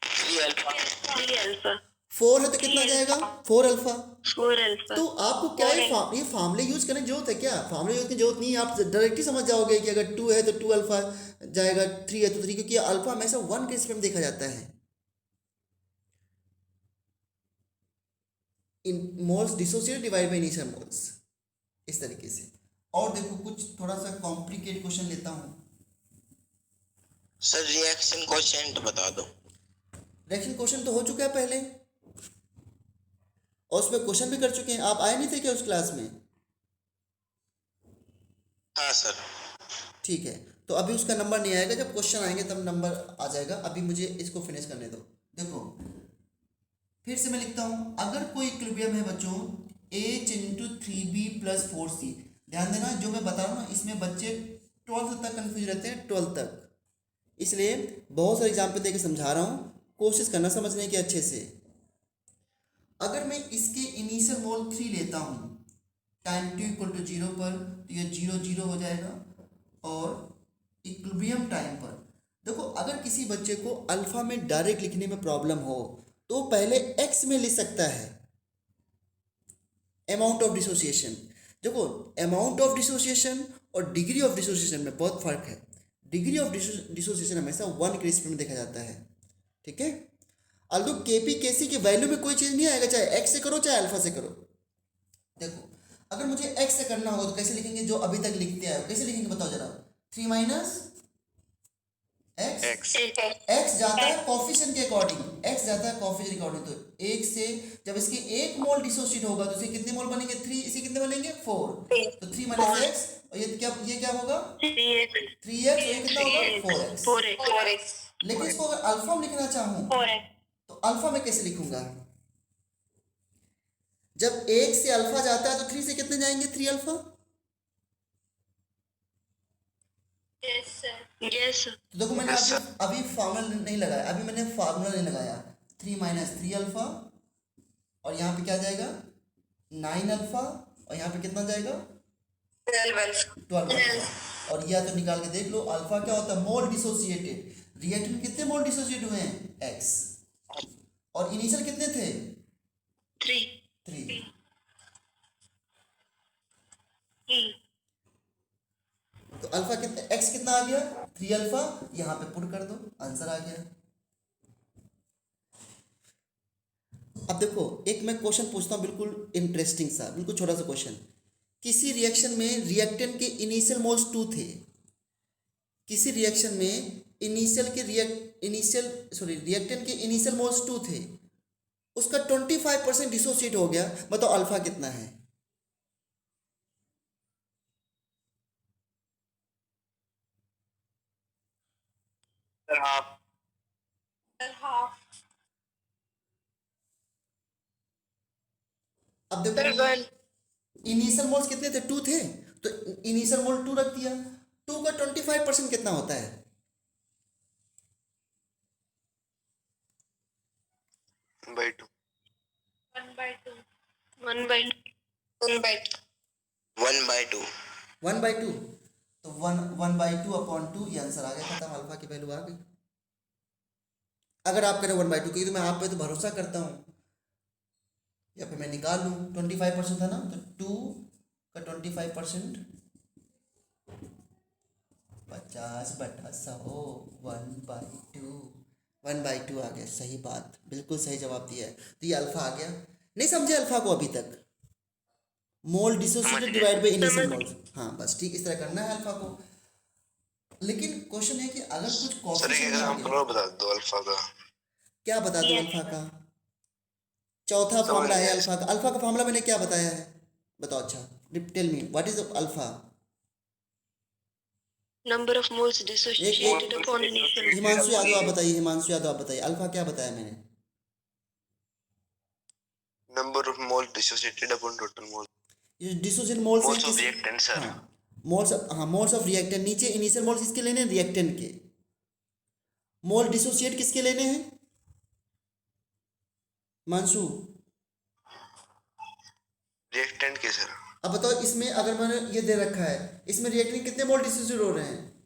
3 alpha. 3 alpha. 4 है तो कितना जाएगा? 4 अल्फा। 4 alpha. तो आपको क्या ये फार्मूले यूज करने की जरूरत है क्या? फार्मूले यूज की जरूरत नहीं है, आप डायरेक्टली समझ जाओगे कि अगर 2 है तो 2 अल्फा जाएगा, 3 है तो 3, क्योंकि अल्फा हमेशा 1 के स्पेक्ट्रम में देखा जाता है। इन moles dissociate divide by initial moles, इस तरीके से। और देखो कुछ थोड़ा सा कॉम्प्लिकेट क्वेश्चन लेता हूँ। सर रिएक्शन कोएफिशिएंट बता दो। रिएक्शन क्वेश्चन तो हो चुका है पहले, और उसमें क्वेश्चन भी कर चुके हैं। आप आए नहीं थे क्या उस क्लास में? हाँ सर। ठीक है, तो अभी उसका नंबर नहीं आएगा, जब क्वेश्चन आएंगे तब नंबर आ जाएगा। अभी मुझे इसको फिनिश करने दो। देखो फिर से मैं लिखता हूँ, अगर कोई इक्विलिब्रियम है बच्चों h into 3b plus 4c। ध्यान देना, जो मैं बता रहा हूँ ना, इसमें बच्चे 12th तक कन्फ्यूज रहते हैं, 12th तक, इसलिए बहुत सारे एग्जाम्पल देके समझा रहा हूँ, कोशिश करना समझने के अच्छे से। अगर मैं इसके इनिशियल मोल 3 लेता हूँ टाइम t इक्वल टू 0 पर, तो ये 0 0 हो जाएगा। और इक्विलिब्रियम टाइम पर देखो, अगर किसी बच्चे को अल्फा में डायरेक्ट लिखने में प्रॉब्लम हो तो पहले एक्स में लिख सकता है अमाउंट ऑफ डिसोसिएशन। देखो अमाउंट ऑफ डिसोसिएशन और डिग्री ऑफ डिसोसिएशन में बहुत फर्क है। डिग्री ऑफ डिसोसिएशन हमेशा 1 के स्पेक्ट्रम में देखा जाता है, ठीक है। अल्दो केपी केसी की वैल्यू में कोई चीज़ नहीं आएगा, चाहे एक्स से करो चाहे अल्फा से करो। देखो अगर मुझे एक्स से करना होगा तो कैसे लिखेंगे, जो अभी तक लिखते आए कैसे लिखेंगे बताओ जरा। 3 माइनस एक्स, एक्स जाता है कॉफिशिएंट के अकॉर्डिंग, एक्स जाता है कॉफिशिएंट के अकॉर्डिंग। तो एक से जब इसके 1 मोल डिसोसिएट होगा तो इसे कितने मोल बनेंगे, 3, इसे कितने बनेंगे 4। तो 3 माइनस एक्स, और ये क्या होगा 3x. 3x, और ये कितना होगा 4x। 4x. 4x. लेकिन इसको अगर अल्फा में लिखना चाहूँ 4x. तो अल्फा में कैसे लिखूंगा, जब 1 से अल्फा जाता है तो 3 से कितने जाएंगे, 3 alpha. Yes sir. Yes sir. तो देखो मैंने अभी फार्मूला नहीं लगाया, अभी मैंने फार्मूला नहीं लगाया। 3 माइनस 3 अल्फा, और यहाँ पे क्या जाएगा 9 अल्फा, और यहाँ पे कितना जाएगा 12 alpha. 12 अल्फा। और यह तो निकाल के देख लो, अल्फा क्या होता है, मोल डिसोसिएटेड। रिएक्टेंट कितने मोल डिसोसिएट हुए हैं, एक्स, और इनिशियल कितने थे 3. 3। 3. तो अल्फा कितना, एक्स कितना आ गया 3 अल्फा, यहाँ पे पुट कर दो, आंसर आ गया। अब देखो एक मैं क्वेश्चन पूछता हूँ, बिल्कुल इंटरेस्टिंग सा, बिल्कुल छोटा सा क्वेश्चन। किसी रिएक्शन में रिएक्टेंट के इनिशियल मोल्स 2 थे, किसी रिएक्शन में रिएक्टेंट के इनिशियल मोल्स 2 थे, उसका 25% डिसोसिएट हो गया, बताओ अल्फा कितना है। Sir, half. Half. अब देखो इनिशियल मोल्स कितने थे, 2 थे, तो इनिशियल मोल 2 रख दिया, 2 का 25% कितना होता है, 1/2। 1/2. 1/2। 1/2। तो 1/2 अपॉन 2, ये आंसर आ गया, खत्म, अल्फा की वैल्यू आ गई। अगर आप करें 1/2, क्योंकि तो मैं आप पे तो भरोसा करता हूँ, या फिर मैं निकाल लूँ, 25% था ना, तो 2 का 25% 50/100 1/2 1/2 आ गया। सही बात, बिल्कुल सही जवाब दिया है। तो ये अल्फा आ गया। नहीं समझे अल्फा को अभी तक? Mole dissociated divide by initial moles. हाँ बस ठीक इस तरह करना है अल्फा को। लेकिन क्वेश्चन है कि अगर कुछ सर एक कोफिशिएंट आ एग्जांपल गया, और बता दो अल्फा का। क्या बता दूं अल्फा का? चौथा फॉर्मूला है अल्फा का। अल्फा का फॉर्मूला मैंने क्या बताया है बताओ? अच्छा tell me what is alpha? Number of moles dissociated upon initial. Himanshu Yadav आप बताइए, हिमांशु यादव आप बताइए अल्फा क्या बताया मैंने? Number of mole dissociated upon total mole. ये dissociate moles moles of reactant sir. हाँ मोल्स ऑफ रिएक्टेंट। नीचे इनिशियल मोल्स किसके लेने हैं? रिएक्टेंट के। मोल डिसोसिएट किसके लेने हैं मानसू? रिएक्टेंट के सर। अब बताओ इसमें अगर मैंने ये दे रखा है, इसमें रिएक्टेंट कितने मोल डिसोसिएट हो रहे हैं?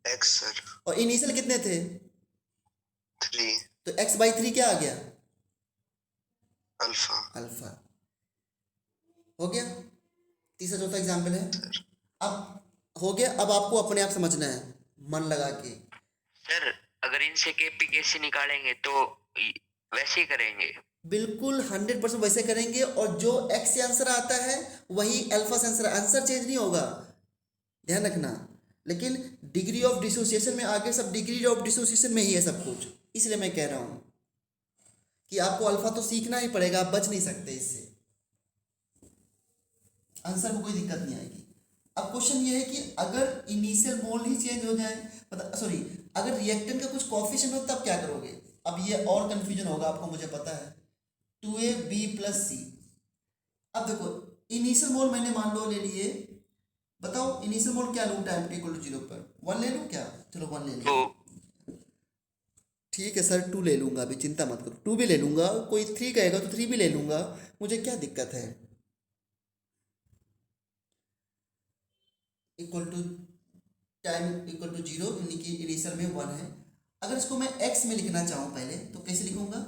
X sir. और इनिशियल कितने थे? 3 तो x/3 क्या आ गया? अल्फा। अल्फा हो गया। तीसरा चौथा एग्जाम्पल है। अब हो गया। अब आपको अपने आप समझना है मन लगा के। सर अगर इनसे केपीकेसी निकालेंगे तो वैसे ही करेंगे? बिल्कुल 100% वैसे करेंगे। और जो x से आंसर आता है वही अल्फा से आंसर चेंज नहीं होगा, ध्यान रखना। लेकिन डिग्री ऑफ डिसोसिएशन में आगे सब डिग्री ऑफ डिसोसिएशन में ही है सब कुछ। इसलिए मैं कह रहा हूं कि आपको अल्फा तो सीखना ही पड़ेगा, आप बच नहीं सकते इससे। आंसर में कोई दिक्कत नहीं आएगी। अब क्वेश्चन ये है कि अगर इनिशियल मोल ही चेंज हो जाए, मतलब सॉरी अगर रिएक्टेंट का कुछ कोफिशिएंट हो तब क्या करोगे? अब ये और कंफ्यूजन होगा आपको, मुझे पता है। 2ab + c। अब देखो इनिशियल मोल मैंने मान लो ले लिए। बताओ इनिशियल मोल क्या लूँ टाइम t = 0 पर? 1 ले लूँ क्या? चलो 1 ले लिया। ठीक है सर 2 ले लूँगा, अभी चिंता मत करो। 2 भी ले लूँगा, कोई 3 कहेगा तो 3 भी ले लूँगा, मुझे क्या दिक्कत है। टाइम = 0 यानी कि इनिशियल में 1 है। अगर इसको मैं x में लिखना चाहूँ पहले तो कैसे लिखूँगा?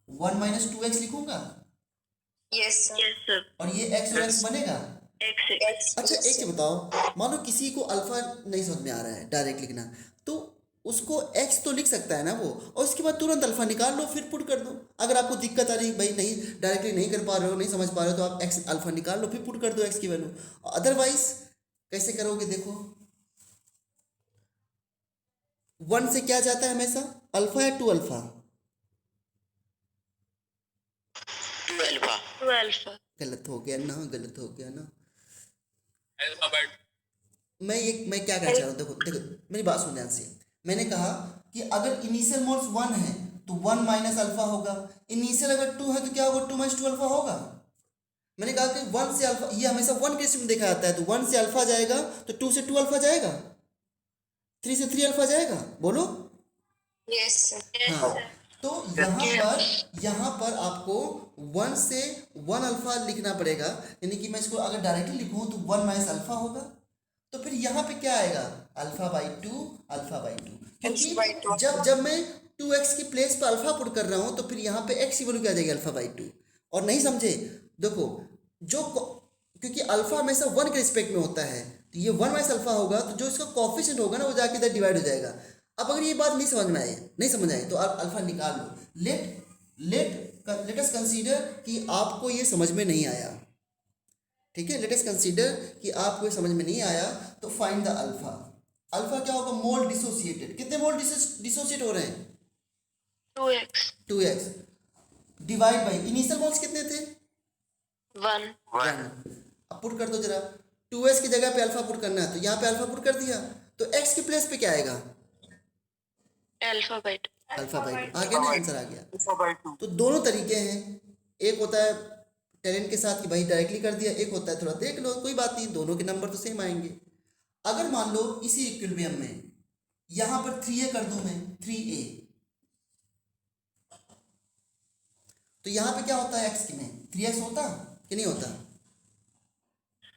1 - 2x लिखूँगा। Yes, sir. Yes, sir. और ये x और x बनेगा। X. अच्छा एक चीज बताओ, मान लो किसी को अल्फा नहीं समझ में आ रहा है डायरेक्ट लिखना, तो उसको x तो लिख सकता है ना वो, और उसके बाद तुरंत अल्फा निकाल लो फिर पुट कर दो। अगर आपको दिक्कत आ रही है भाई नहीं डायरेक्टली नहीं कर पा रहे हो, नहीं समझ पा रहे हो, तो आप x अल्फा निकाल लो फिर पुट कर दो x की वैल्यू। अदरवाइज कैसे करोगे? देखो 1 से क्या जाता है हमेशा? अल्फा या 2 अल्फा? 2 अल्फा। 2 alpha. गलत हो गया ना, गलत हो गया ना। मैं क्या कहना चाह रहा हूँ, देखो देखो मेरी बात सुन ध्यान से। मैंने कहा कि अगर इनिशियल मोल्स 1 है तो 1 - अल्फा होगा। इनिशियल अगर 2 है तो क्या होगा? 2 - 2 अल्फा होगा। मैंने कहा कि 1 से अल्फा, ये हमेशा 1 के इसमें देखा जाता है, तो 1 से अल्फा जाएगा तो 2 से 2 अल्फा जाएगा, 3 से 3 अल्फा जाएगा। बोलो। Yes, sir. हाँ तो यहाँ पर आपको 1 से 1 अल्फा लिखना पड़ेगा। यानी कि मैं इसको अगर डायरेक्टली लिखूँ तो 1 - अल्फा होगा। तो फिर यहाँ पे क्या आएगा? अल्फा/2 अल्फा/2। क्योंकि जब मैं 2x की प्लेस पर अल्फा पुट कर रहा हूँ तो फिर यहाँ पे x की वैल्यू क्या आ जाएगी? अल्फा/2। और नहीं समझे? देखो क्योंकि अल्फा हमेशा 1 के रिस्पेक्ट में होता है, तो ये 1 - अल्फा होगा, तो जो इसका कोफिशिएंट होगा ना वो जाके इधर डिवाइड हो जाएगा। अब अगर ये बात नहीं समझ आए तो आप अल्फा निकाल लो। लेट अस कंसीडर कि आपको ये समझ में नहीं आया। ठीक है, लेट अस कंसीडर कि आपको ये समझ में नहीं आया, तो फाइंड द अल्फा। अल्फा क्या होगा? मोल डिसोसिएटेड। कितने मोल डिसोसिएट हो रहे हैं? 2x. 2x divide by initial moles कितने थे? 1. 1। अब पुट कर दो जरा। 2s की जगह पे अल्फा पुट करना है, तो यहाँ पे अल्फा पुट कर दिया, तो x की प्लेस पे क्या आएगा? Alpha/2. अल्फा/2 आ गया ना, आंसर आ गया। अल्फा/2। तो दोनों तरीके हैं। एक होता है टैलेंट के साथ कि भाई डायरेक्टली कर दिया, एक होता है थोड़ा देख लो, कोई बात नहीं, दोनों के नंबर तो सेम आएंगे। अगर मान लो इसी इक्विलिब्रियम में यहाँ पर 3a कर दूं मैं, 3a, तो यहाँ पे क्या होता है? x में 3x होता कि नहीं होता?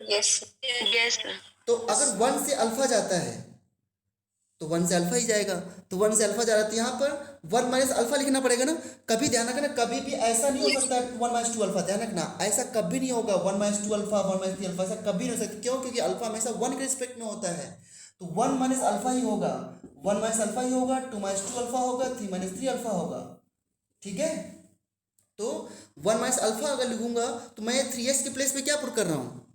Yes, sir. Yes, sir. तो अगर 1 से अल्फा जाता है तो 1 से अल्फा ही जाएगा। तो 1 से अल्फा जा रहा है तो यहाँ पर 1 - अल्फा लिखना पड़ेगा ना। कभी ध्यान रखना, कभी भी ऐसा नहीं हो सकता 1 - 2 अल्फा। ध्यान रखना, ऐसा कभी नहीं होगा 1 - 2 अल्फा 1 - 3 अल्फा, ऐसा कभी नहीं हो सकता। क्यों? क्योंकि अल्फा हमेशा 1 के रिस्पेक्ट में होता है। तो 1 माइनस अल्फा ही होगा, 1 माइनस अल्फा ही होगा, 2 माइनस 2 अल्फा होगा, 3 माइनस 3 अल्फा होगा। ठीक है, तो 1 माइनस अल्फा अगर लिखूंगा तो मैं 3x के प्लेस पे क्या पुट कर रहा हूँ?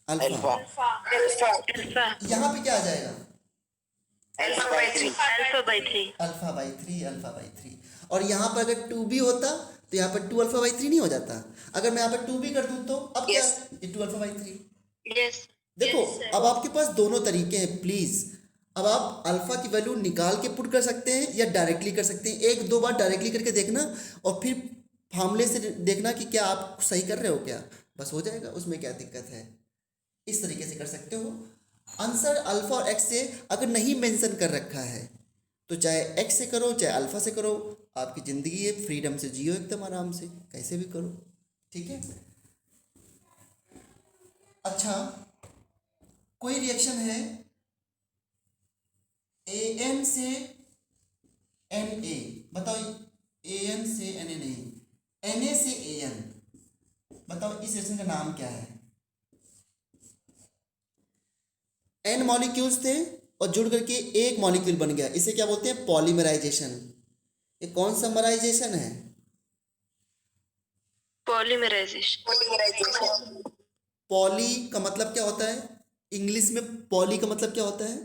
अल्फा। अल्फा यहाँ पे क्या आ जाएगा? Alpha by 3. Alpha by 3 alpha by 3, alpha by 3। और यहाँ पर अगर 2 भी होता तो यहाँ पर 2 अल्फा बाई 3 नहीं हो जाता? अगर मैं यहाँ पर 2 भी कर दूँ तो अब क्या? ये 2 अल्फा बाई 3। यस देखो अब आपके पास दोनों तरीके हैं प्लीज। अब आप अल्फा की वैल्यू निकाल के पुट कर सकते हैं या डायरेक्टली कर सकते हैं। एक दो बार डायरेक्टली करके देखना और फिर फार्मूले से देखना कि क्या आप सही कर रहे हो क्या, बस हो जाएगा, उसमें क्या दिक्कत है। इस तरीके से कर सकते हो। आंसर अल्फा और एक्स से अगर नहीं मेंशन कर रखा है तो चाहे एक्स से करो चाहे अल्फा से करो, आपकी ज़िंदगी है, फ्रीडम से जियो एकदम आराम से, कैसे भी करो। ठीक है, अच्छा कोई रिएक्शन है एन से एन ए, बताओ एन से एन ए नहीं, एन ए से एन, बताओ इस रिएक्शन का नाम क्या है? एन मॉलिक्यूल्स थे और जुड़ करके एक मॉलिक्यूल बन गया, इसे क्या बोलते हैं? पॉलीमराइजेशन। ये कौन सा मराइजेशन है? पॉलीमराइजेशन। पॉली का मतलब क्या होता है? इंग्लिश में पॉली का मतलब क्या होता है?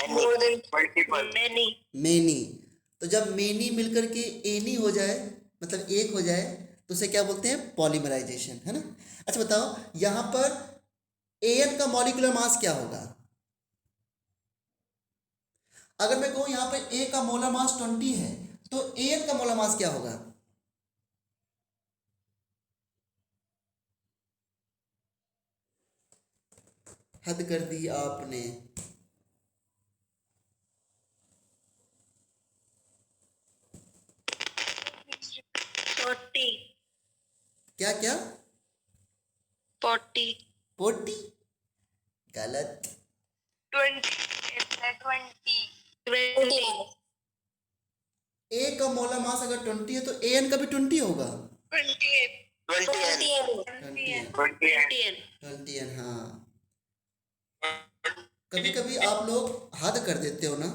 मल्टीपल। मेनी। तो जब मेनी मिलकर के एनी हो जाए, मतलब एक हो जाए, तो उसे क्या बोलते हैं? पॉलीमराइजेशन, है ना। अच्छा बताओ यहाँ पर एन का मॉलिक्यूलर मास क्या होगा? अगर मैं कहूँ यहाँ पर ए का मोलर मास 20 है तो एन का मोलर मास क्या होगा? हद कर दी आपने। क्या क्या? 40? गलत। 20. ए का मोलर मास अगर 20 है तो एन का भी 20 होगा। 20 हाँ। कभी कभी आप लोग हद कर देते हो ना।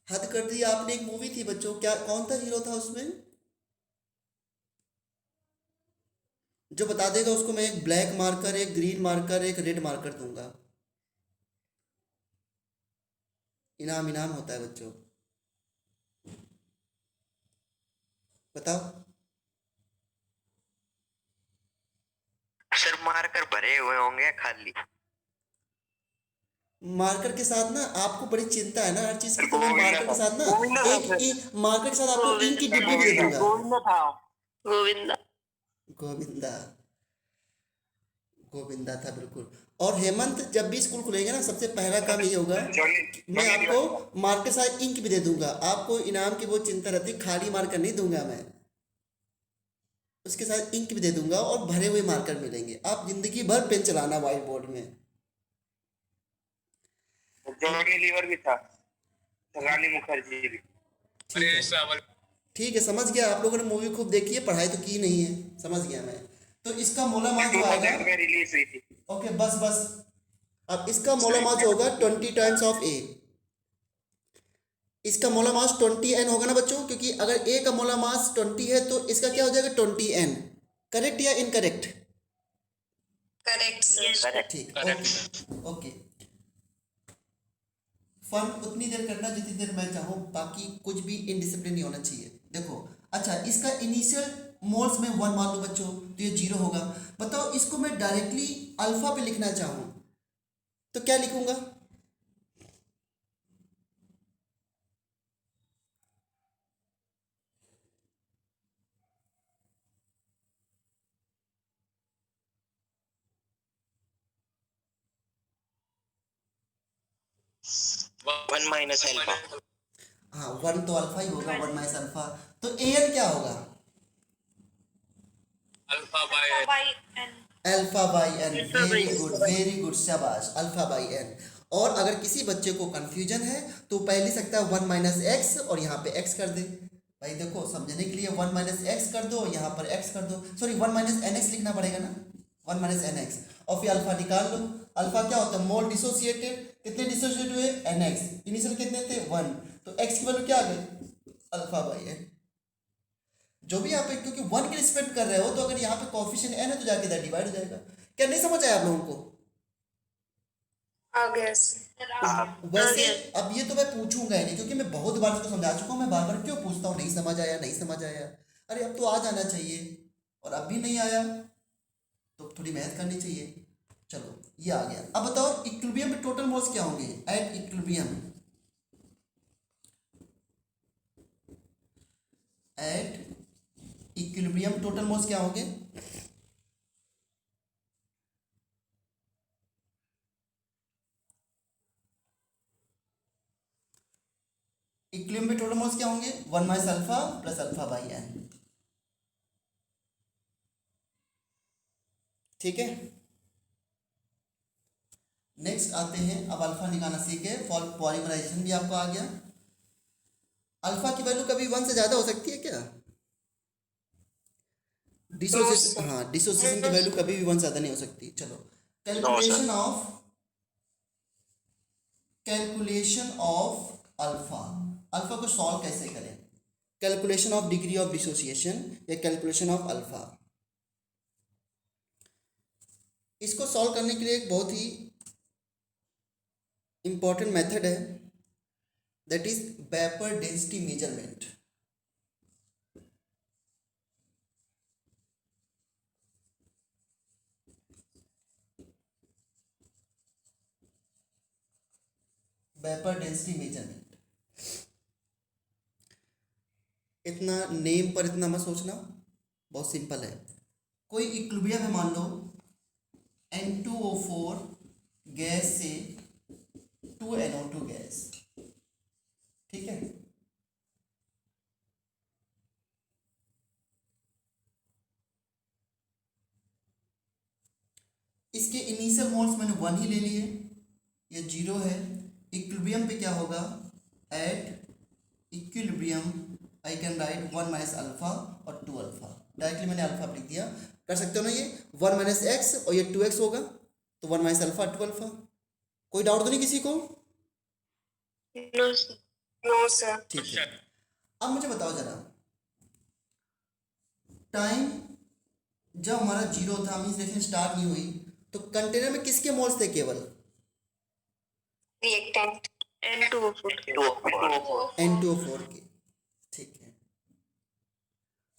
हद कर दी आपने एक मूवी थी बच्चों, क्या कौन था हीरो था उसमें? जो बता देगा उसको मैं एक ब्लैक मार्कर, एक ग्रीन मार्कर, एक रेड मार्कर दूंगा। इनाम इनाम होता है बच्चों, बताओ। सर मार्कर भरे हुए होंगे खाली? मार्कर के साथ ना आपको बड़ी चिंता है ना हर चीज की, तो मैं मार्कर के साथ ना एक मार्कर के साथ आपको इंक की डिब्बी भी दे दूंगा। गोविंदा। गोविंदा, गोविंदा था बिल्कुल। और हेमंत जब भी स्कूल खुलेंगे ना सबसे पहला काम ये होगा, मैं आपको मार्कर के साथ इंक भी दे दूंगा। आपको इनाम की वो चिंता रहती, खाली मार्कर नहीं दूंगा मैं, उसके साथ इंक भी दे दूंगा और भरे हुए मार्कर मिलेंगे। आप जिंदगी भर पेन चलाना व्हाइट बोर्ड में। जॉनी लीवर भी था, रानी मुखर्जी भी। ठीक है समझ गया। आप लोगों ने मूवी खूब देखी है, पढ़ाई तो की नहीं है, समझ गया मैं। तो इसका मोलर मास जो आएगा, रिलीज हुई थी। ओके बस बस, अब इसका मोलर मास जो होगा 20 टाइम्स ऑफ ए। इसका मोलर मास 20n होगा ना बच्चों, क्योंकि अगर ए का मोलर मास 20 है तो इसका क्या हो जाएगा? 20n। करेक्ट या इनकरेक्ट? Correct, sir. ठीक, ओके ओके। फन उतनी देर करना जितनी देर मैं चाहूँ, बाकी कुछ भी इनडिसिप्लिन नहीं होना चाहिए। देखो अच्छा, इसका इनिशियल मोल्स में 1 मान लो बच्चों, तो ये 0 होगा। बताओ इसको मैं डायरेक्टली अल्फा पे लिखना चाहूँ तो क्या लिखूंगा? One minus alpha. हाँ 1 तो अल्फा ही होगा, 1 माइनस अल्फा। तो एन क्या होगा? Alpha by n. Very good, शाबाश, अल्फा बाई एन। और अगर किसी बच्चे को कंफ्यूजन है तो पहले लिख सकता है 1 माइनस एक्स और यहाँ पे एक्स कर दे। भाई देखो समझने के लिए 1 माइनस एक्स कर दो, यहाँ पर एक्स कर दो, सॉरी 1 माइनस एन एक्स लिखना पड़ेगा ना, 1 माइनस एन एक्स, और फिर अल्फा निकाल लो। अल्फा क्या होता है? Mole dissociated. कितने डिसोसिएट हुए? N x. इनिशियल कितने थे? 1। तो एक्स की वैल्यू क्या आ गई? Alpha by n. जो भी यहाँ पे, क्योंकि 1 की रिस्पेक्ट कर रहे हो, तो अगर यहाँ पे कॉफिशिएंट एन है तो जाके इधर डिवाइड हो जाएगा। क्या नहीं समझ आया आप लोगों को? आ गया सर। वैसे अब ये तो मैं पूछूंगा ही नहीं, क्योंकि मैं बहुत बार इसको समझा चुका हूँ। मैं बार बार क्यों पूछता हूँ नहीं समझ आया, नहीं समझ आया? अरे अब तो आ जाना चाहिए, और अब भी नहीं आया तो थोड़ी मेहनत करनी चाहिए। चलो ये आ गया। अब बताओ इक्विलिब्रियम में टोटल मोल्स क्या होंगे? At equilibrium, at equilibrium total moles क्या होंगे? इक्विलिब्रियम में टोटल मोल्स क्या होंगे? 1 minus alpha plus alpha by n. ठीक है, नेक्स्ट आते हैं। अब अल्फा निकालना सीखे, पॉलीमराइजेशन भी आपको आ गया। अल्फा की वैल्यू कभी 1 से ज़्यादा हो सकती है क्या? डिसोसिएशन, हाँ, डिसोसिएशन की वैल्यू कभी भी 1 से ज़्यादा नहीं हो सकती। चलो, कैलकुलेशन ऑफ अल्फा। अल्फा को सॉल्व कैसे करें? Calculation of degree of dissociation या कैलकुलेशन ऑफ अल्फा। इसको सॉल्व करने के लिए एक बहुत ही इंपॉर्टेंट मेथड है, that is vapour density measurement. Vapour density measurement. इतना नेम पर इतना मत सोचना, बहुत सिंपल है। कोई इक्विलिब्रियम है, मान लो N2O4 गैस से 2NO2 गैस, ठीक है। इसके इनिशियल मोल्स मैंने 1 ही ले लिए, ये 0 है। इक्विलिब्रियम पे क्या होगा? At equilibrium I can write 1 minus alpha और 2 अल्फा। डायरेक्टली मैंने अल्फा लिख दिया, कर सकते हो ना ये। 1 माइनस एक्स और ये 2x होगा, तो 1 माइनस अल्फा 2 अल्फा। कोई डाउट तो नहीं किसी को? No sir. No sir. ठीक है, अब मुझे बताओ जरा, टाइम जब हमारा 0 था, मीन्स रिएक्शन स्टार्ट नहीं हुई, तो कंटेनर में किसके मोल्स थे? केवल रिएक्टेंट N2O4 N2O4 के, ठीक है।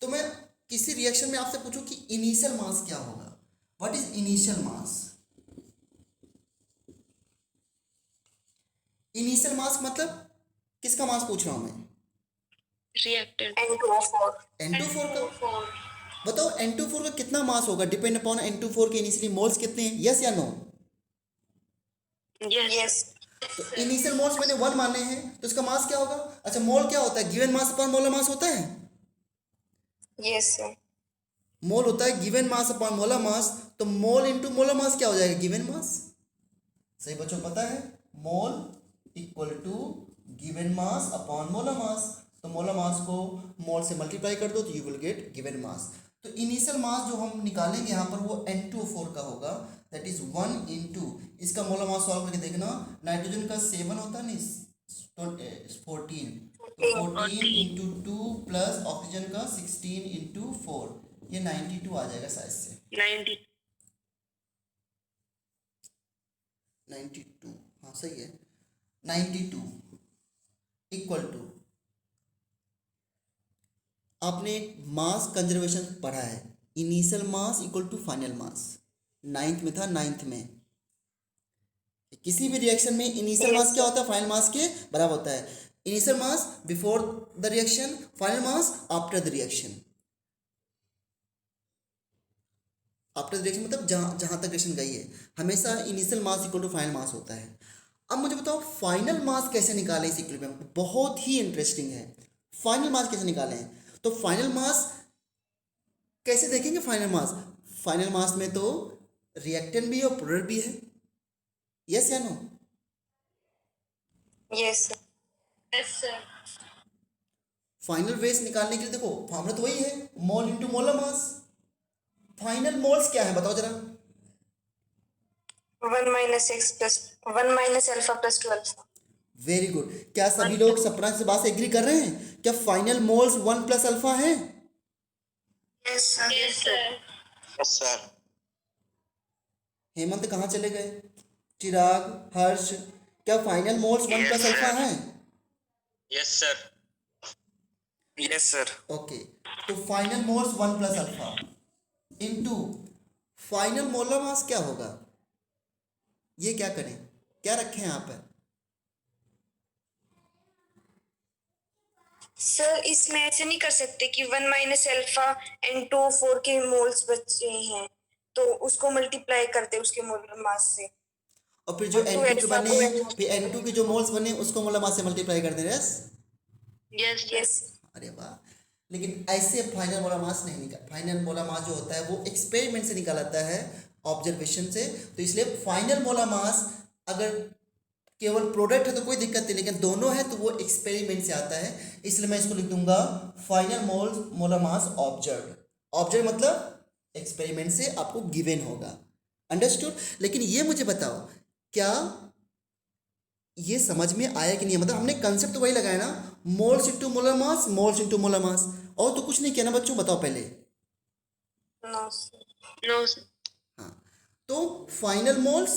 तो मैं किसी रिएक्शन में आपसे पूछूं कि इनिशियल मास क्या होगा? What is initial mass? Initial mass मतलब किसका मास पूछ रहा हूं मैं? रिएक्टेंट N2O4 N24 का। बताओ N24 का कितना मास होगा? डिपेंड अपॉन N24 के इनिशियली मोल्स कितने हैं, यस या नो? यस। तो इनिशियल मोल्स मैंने 1 माने हैं, तो इसका मास क्या होगा? अच्छा, मोल क्या होता है? Given mass upon molar mass होता है। Yes sir. मोल होता है given mass upon molar mass, तो मोल इनटू मोलर मास क्या हो जाएगा? Given mass. सही बच्चों को पता है, mole equal to given mass upon molar mass. तो मोलर मास को मोल से मल्टीप्लाई कर दो तो you will get given mass. तो इनिशियल मास जो हम निकालेंगे यहाँ पर वो N2O4 का होगा, दैट इज 1 इंटू, इसका मोलर मास सॉल्व करके देखना। नाइट्रोजन का 7 होता है नहीं, 14, तो 14 इंटू 2 प्लस ऑक्सीजन का 16 इंटू 4, ये 92 आ जाएगा शायद से। 92, हाँ सही है। 92 इक्वल टू, आपने मास कंजर्वेशन पढ़ा है, initial mass equal to final mass, 9th में था, 9th में। किसी भी रिएक्शन में इनिशियल मास क्या होता है? फाइनल मास के बराबर होता है। Initial mass before the reaction, final mass after the reaction. After the reaction मतलब जहाँ तक रिएक्शन गई है, हमेशा initial mass equal to final mass होता है। अब मुझे बताओ फाइनल मास कैसे निकालें इस इक्विलिब्रियम में? बहुत ही इंटरेस्टिंग है। फाइनल मास कैसे निकालें? तो फाइनल मास कैसे देखेंगे? फाइनल मास में तो रिएक्टेंट भी है और प्रोडक्ट भी है, यस या no? Yes sir. Final weight निकालने के लिए देखो फॉर्मूला तो वही है, mole into molar mass. Final moles क्या है बताओ जरा? 1 minus alpha plus 2 alpha. Very good. क्या सभी लोग सपना से बात से एग्री कर रहे हैं? क्या फाइनल मोल्स 1 प्लस अल्फा है? Yes, sir. Yes, sir. Yes, sir. Hemant कहाँ चले गए? चिराग, हर्ष, क्या final moles 1 Yes, plus sir. Alpha है? Yes, sir. Yes, sir. Okay, तो final moles 1 plus alpha into final molar mass क्या होगा? ये क्या करें? क्या रखें यहाँ पर? सर इसमें ऐसे नहीं कर सकते कि 1 माइनस अल्फा एंड 2 4 के मोल्स बचे हैं तो उसको मल्टीप्लाई कर दे उसके मोलर मास से। और फिर जो और N2 के alpha बने, को फिर N2 के जो मोल्स बने उसको मोलर मास से मल्टीप्लाई कर दे। Yes, Yes, sir. यस अरे वाह। लेकिन ऐसे फाइनल मोलर मास नहीं निकाल, फाइनल मोलर मास जो होता है वो एक्सपेरिमेंट से निकाला जाता है, ऑब्जर्वेशन से। तो इसलिए फाइनल मोलर मास अगर केवल प्रोडक्ट है तो कोई दिक्कत नहीं, लेकिन दोनों है तो वो एक्सपेरिमेंट से आता है। इसलिए मैं इसको लिख दूंगा फाइनल मोलर मास ऑब्जर्व। ऑब्जर्व मतलब एक्सपेरिमेंट से आपको गिवन होगा। अंडरस्टूड? लेकिन ये मुझे बताओ, क्या ये समझ में आया कि नहीं? मतलब हमने कंसेप्ट तो वही लगाया ना, moles into molar mass, moles into molar mass, और तो कुछ नहीं किया ना बच्चों? बताओ पहले। No sir. No, sir. हाँ, तो फाइनल मोल्स,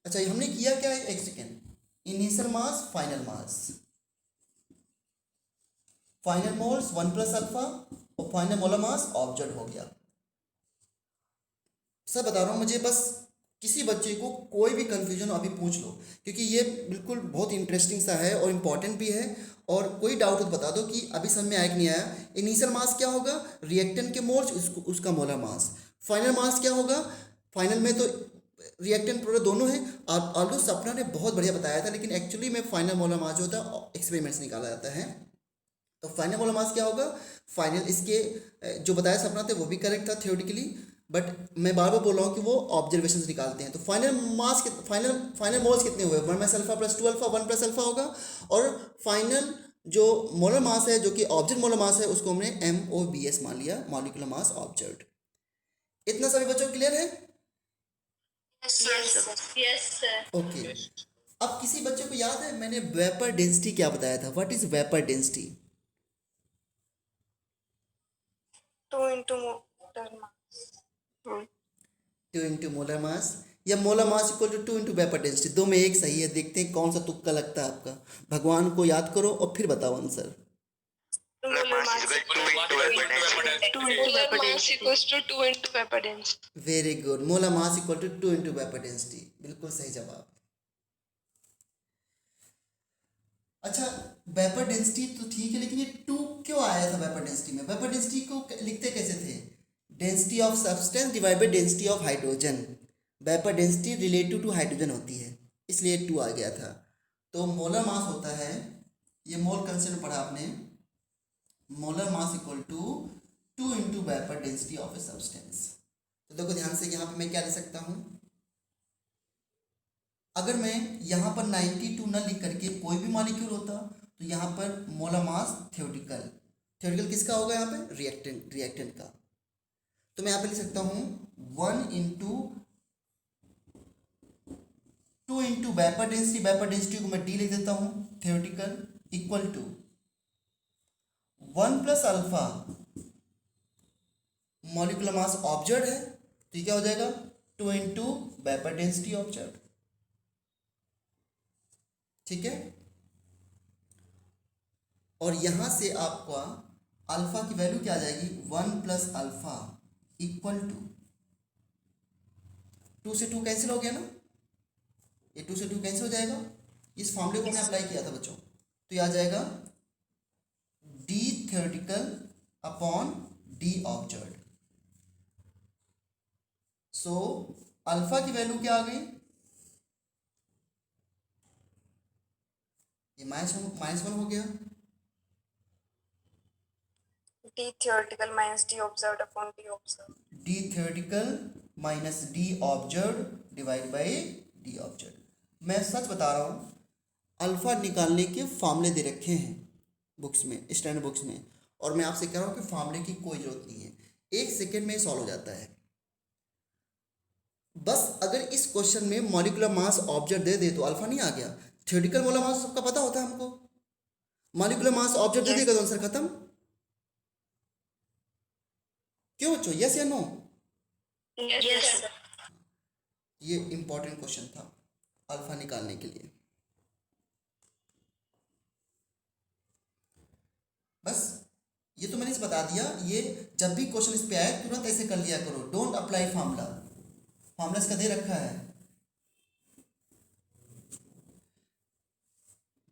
अच्छा ये हमने किया क्या है? एक सेकेंड, इनिशियल मास, फाइनल मास, फाइनल मोल्स 1 प्लस अल्फा और फाइनल मोलर मास ऑब्जर्व हो गया। सर बता रहा हूँ, मुझे बस किसी बच्चे को कोई भी कंफ्यूजन अभी पूछ लो, क्योंकि ये बिल्कुल बहुत इंटरेस्टिंग सा है और इम्पॉर्टेंट भी है। और कोई डाउट हो तो बता दो कि अभी समझ में आया कि नहीं आया। इनिशियल मास क्या होगा? रिएक्टेंट के मोल्स, उसका मोलर मास। फाइनल मास क्या होगा? फाइनल में तो रिएक्टेंट प्रोडक्ट दोनों हैं। ऑल्दो सपना ने बहुत बढ़िया बताया था, लेकिन एक्चुअली में फाइनल मोलर मास जो होता है एक्सपेरिमेंट से निकाला जाता है। तो फाइनल मोलर मास क्या होगा? फाइनल, इसके जो बताया सपना थे वो भी करेक्ट था थियोरेटिकली, बट मैं बार बार बोल रहा हूँ कि वो ऑब्जर्वेशन से निकालते हैं। तो फाइनल मास, फाइनल मोल्स कितने हुए? 1 minus alpha plus 2 alpha, 1 plus alpha होगा। और फाइनल जो मोलर मास है, जो कि ऑब्जर्व मोलर मास है, उसको हमने MOBS मान लिया, मॉलिक्यूलर मास ऑब्जर्व्ड। इतना सभी बच्चों क्लियर है? Yes, sir. Yes, sir. Okay. अब किसी बच्चे को याद है मैंने वेपर डेंसिटी क्या बताया था? What is vapour density? 2 into molar mass. 2 into molar mass, या molar mass equal to 2 into vapour density. दो में एक सही है, देखते हैं कौन सा तुक्का लगता है आपका। भगवान को याद करो और फिर बताओ answer. Molar mass is equal to 2 into vapor density. 2 into vapor density. Equals to 2 into vapor density. Very good, molar mass equal to 2 into vapour density, बिल्कुल सही जवाब। अच्छा, वेपर डेंसिटी तो ठीक है, लेकिन ये 2 क्यों आया था वेपर डेंसिटी में? वेपर डेंसिटी को लिखते कैसे थे? Density of substance divide by density of hydrogen. Vapour density relative to hydrogen होती है, इसलिए 2 आ गया था। तो मोलर मास होता है, ये मोल कंसेप्ट पढ़ा आपने, molar mass equal to 2 into vapour density of a substance. तो देखो ध्यान से, यहाँ पे मैं क्या लिख सकता हूँ? अगर मैं यहाँ पर 92 न लिख करके कोई भी मॉलिक्यूल होता तो यहाँ पर मोलर मास थियोरेटिकल किसका होगा? यहाँ पे रिएक्टेंट का। तो मैं यहाँ पे लिख सकता हूँ 1 इंटू 2 इंटू वेपर डेंसिटी को मैं D लिख देता हूँ, theoretical, equal to 1 plus alpha molecular mass observe है, तो ये क्या हो जाएगा? 2 इंटू वेपर डेंसिटी ऑब्जर्व। ठीक है? और यहां से आपका अल्फा की वैल्यू क्या आ जाएगी? 1 प्लस अल्फा इक्वल टू 2 से 2 कैंसिल हो गया ना, ये 2 से 2 कैंसिल हो जाएगा। इस फॉर्मूले को हमने अप्लाई किया था बच्चों, तो ये आ जाएगा D theoretical upon D observed. So alpha की वैल्यू क्या आ गई? ये -1 हो गया। D theoretical minus D observed upon D observed. D theoretical minus D observed divide by D observed. मैं सच बता रहा हूँ, अल्फा निकालने के फार्मूले दे रखे हैं बुक्स में, स्टैंडर्ड बुक्स में, और मैं आपसे कह रहा हूँ कि फार्मूले की कोई जरूरत नहीं है, 1 सेकेंड में सॉल्व हो जाता है। बस अगर इस क्वेश्चन में मॉलिक्यूलर मास ऑब्जेक्ट दे दे तो अल्फा नहीं आ गया। थ्योरेटिकल मोलर मास सबका पता होता है हमको, मॉलिक्यूलर मास ऑब्जेक्ट दे Yes. देगा तो आंसर खत्म। क्यों बच्चों, यस या नो? Yes, sir. ये इंपॉर्टेंट क्वेश्चन था अल्फा निकालने के लिए। बस ये तो मैंने इसे बता दिया। ये जब भी क्वेश्चन इस पे आए तुरंत ऐसे कर लिया करो, डोंट अप्लाई फार्मूला। फार्मूला इसका दे रखा है।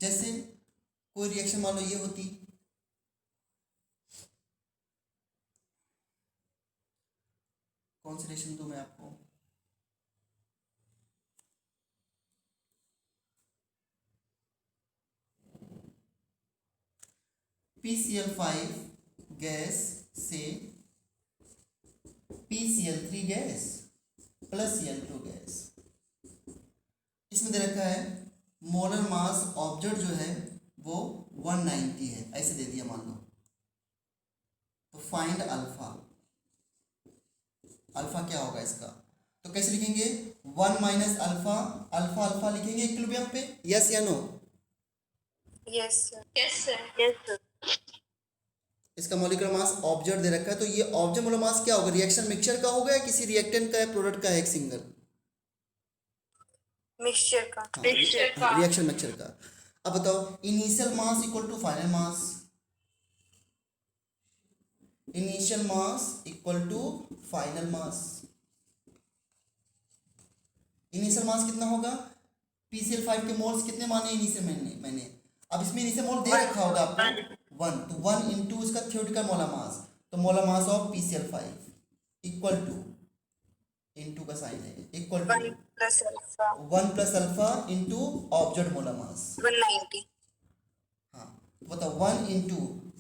जैसे कोई रिएक्शन मान लो ये होती, कौन सी रिएक्शन दूं मैं आपको, PCl5 गैस से PCl3 gas plus Cl2 gas. इसमें दे रखा है मोलर मास ऑब्जेक्ट जो है वो 190 है, ऐसे दे दिया मान लो। तो फाइंड अल्फा, अल्फा क्या होगा इसका, तो कैसे लिखेंगे, 1 माइनस अल्फा, अल्फा अल्फा लिखेंगे इक्विलिब्रियम पे, यस या no? Yes, sir. Yes, sir. Yes, sir. इसका मॉलिक्यूलर मास ऑब्जेक्ट दे रखा है, तो ये ऑब्जेक्ट मोलर मास क्या होगा, रिएक्शन मिक्सचर का होगा या किसी रिएक्टेंट का या प्रोडक्ट का है एक सिंगल? Mixture का. Mixture का. रिएक्शन मिक्सचर का। अब बताओ, initial mass equal to final mass, initial mass equal to final mass. Initial mass कितना होगा, PCl5 के मोल्स कितने माने इनिशियल मैंने अब इसमें इनिशियल मोल दे रखा होगा आपको 1, तो 1 इंटू इसका थ्योरेटिकल मोलर मास, तो molar mass of PCl5 equal to, into का साइन है, equal to 1 plus alpha. 1 plus alpha into object molar mass. 190. हाँ बताओ, 1 इंटू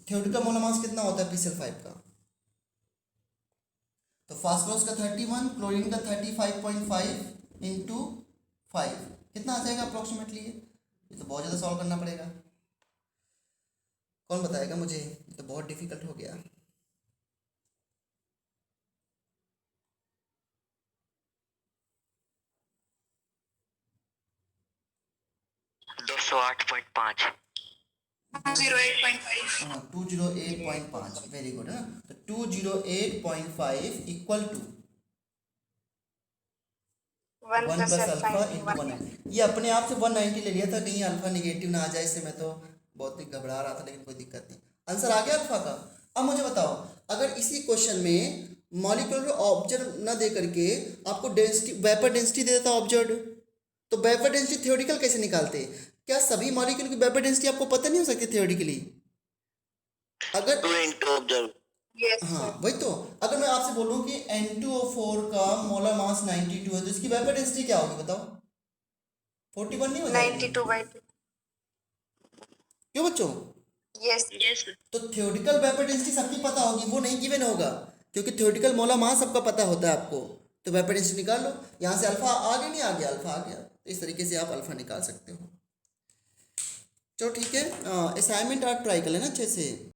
थ्योरेटिकल मोलर मास कितना होता है PCl5 का, तो फास्फोरस का 31, क्लोरीन का 35.5 इंटू 5 कितना आ जाएगा अप्रोक्सीमेटली? ये तो बहुत ज़्यादा सॉल्व करना पड़ेगा, कौन बताएगा मुझे, ये तो बहुत डिफिकल्ट हो गया। दो सौ 8.5। 208.5. हाँ 208.5, वेरी गुड है ना। तो 208.5 equal to 1 1 plus plus alpha alpha into into 1. 190। ये अपने आप से 190 ले लिया था, कहीं अल्फा निगेटिव ना आ जाए, इससे मैं तो बहुत ही घबरा रहा था, लेकिन कोई दिक्कत नहीं, आंसर आ गया अल्फा का। अब मुझे बताओ, अगर इसी क्वेश्चन में मॉलिक्यूलर ऑब्जेक्ट ना दे करके आपको डेंसिटी, वेपर डेंसिटी दे देता ऑब्जेक्ट, तो वेपर डेंसिटी थ्योरेटिकल कैसे निकालते? क्या सभी मॉलिक्यूल की वेपर डेंसिटी आपको पता नहीं हो सकती थ्योरेटिकली? अगर 2 into observe. Yes, हाँ sir. वही तो, अगर मैं आपसे बोलूं कि N2O4 का मोलर मास 92 है, तो इसकी वेपर डेंसिटी क्या होगी बताओ? 41 नहीं हो जाएगी? 92/2. क्यों बच्चों? Yes. Yes, sir. तो थ्योरेटिकल वेपर डेंसिटी सबकी पता होगी, वो नहीं गिवन होगा, क्योंकि थ्योरेटिकल मोलर मास सबका पता होता है आपको। तो वेपर डेंसिटी निकाल लो, यहाँ से अल्फा आ गया, नहीं आ गया, अल्फा आ गया, तो इस तरीके से आप अल्फा निकाल सकते हो। चलो ठीक है, असाइनमेंट आप ट्राई कर लेना अच्छे से।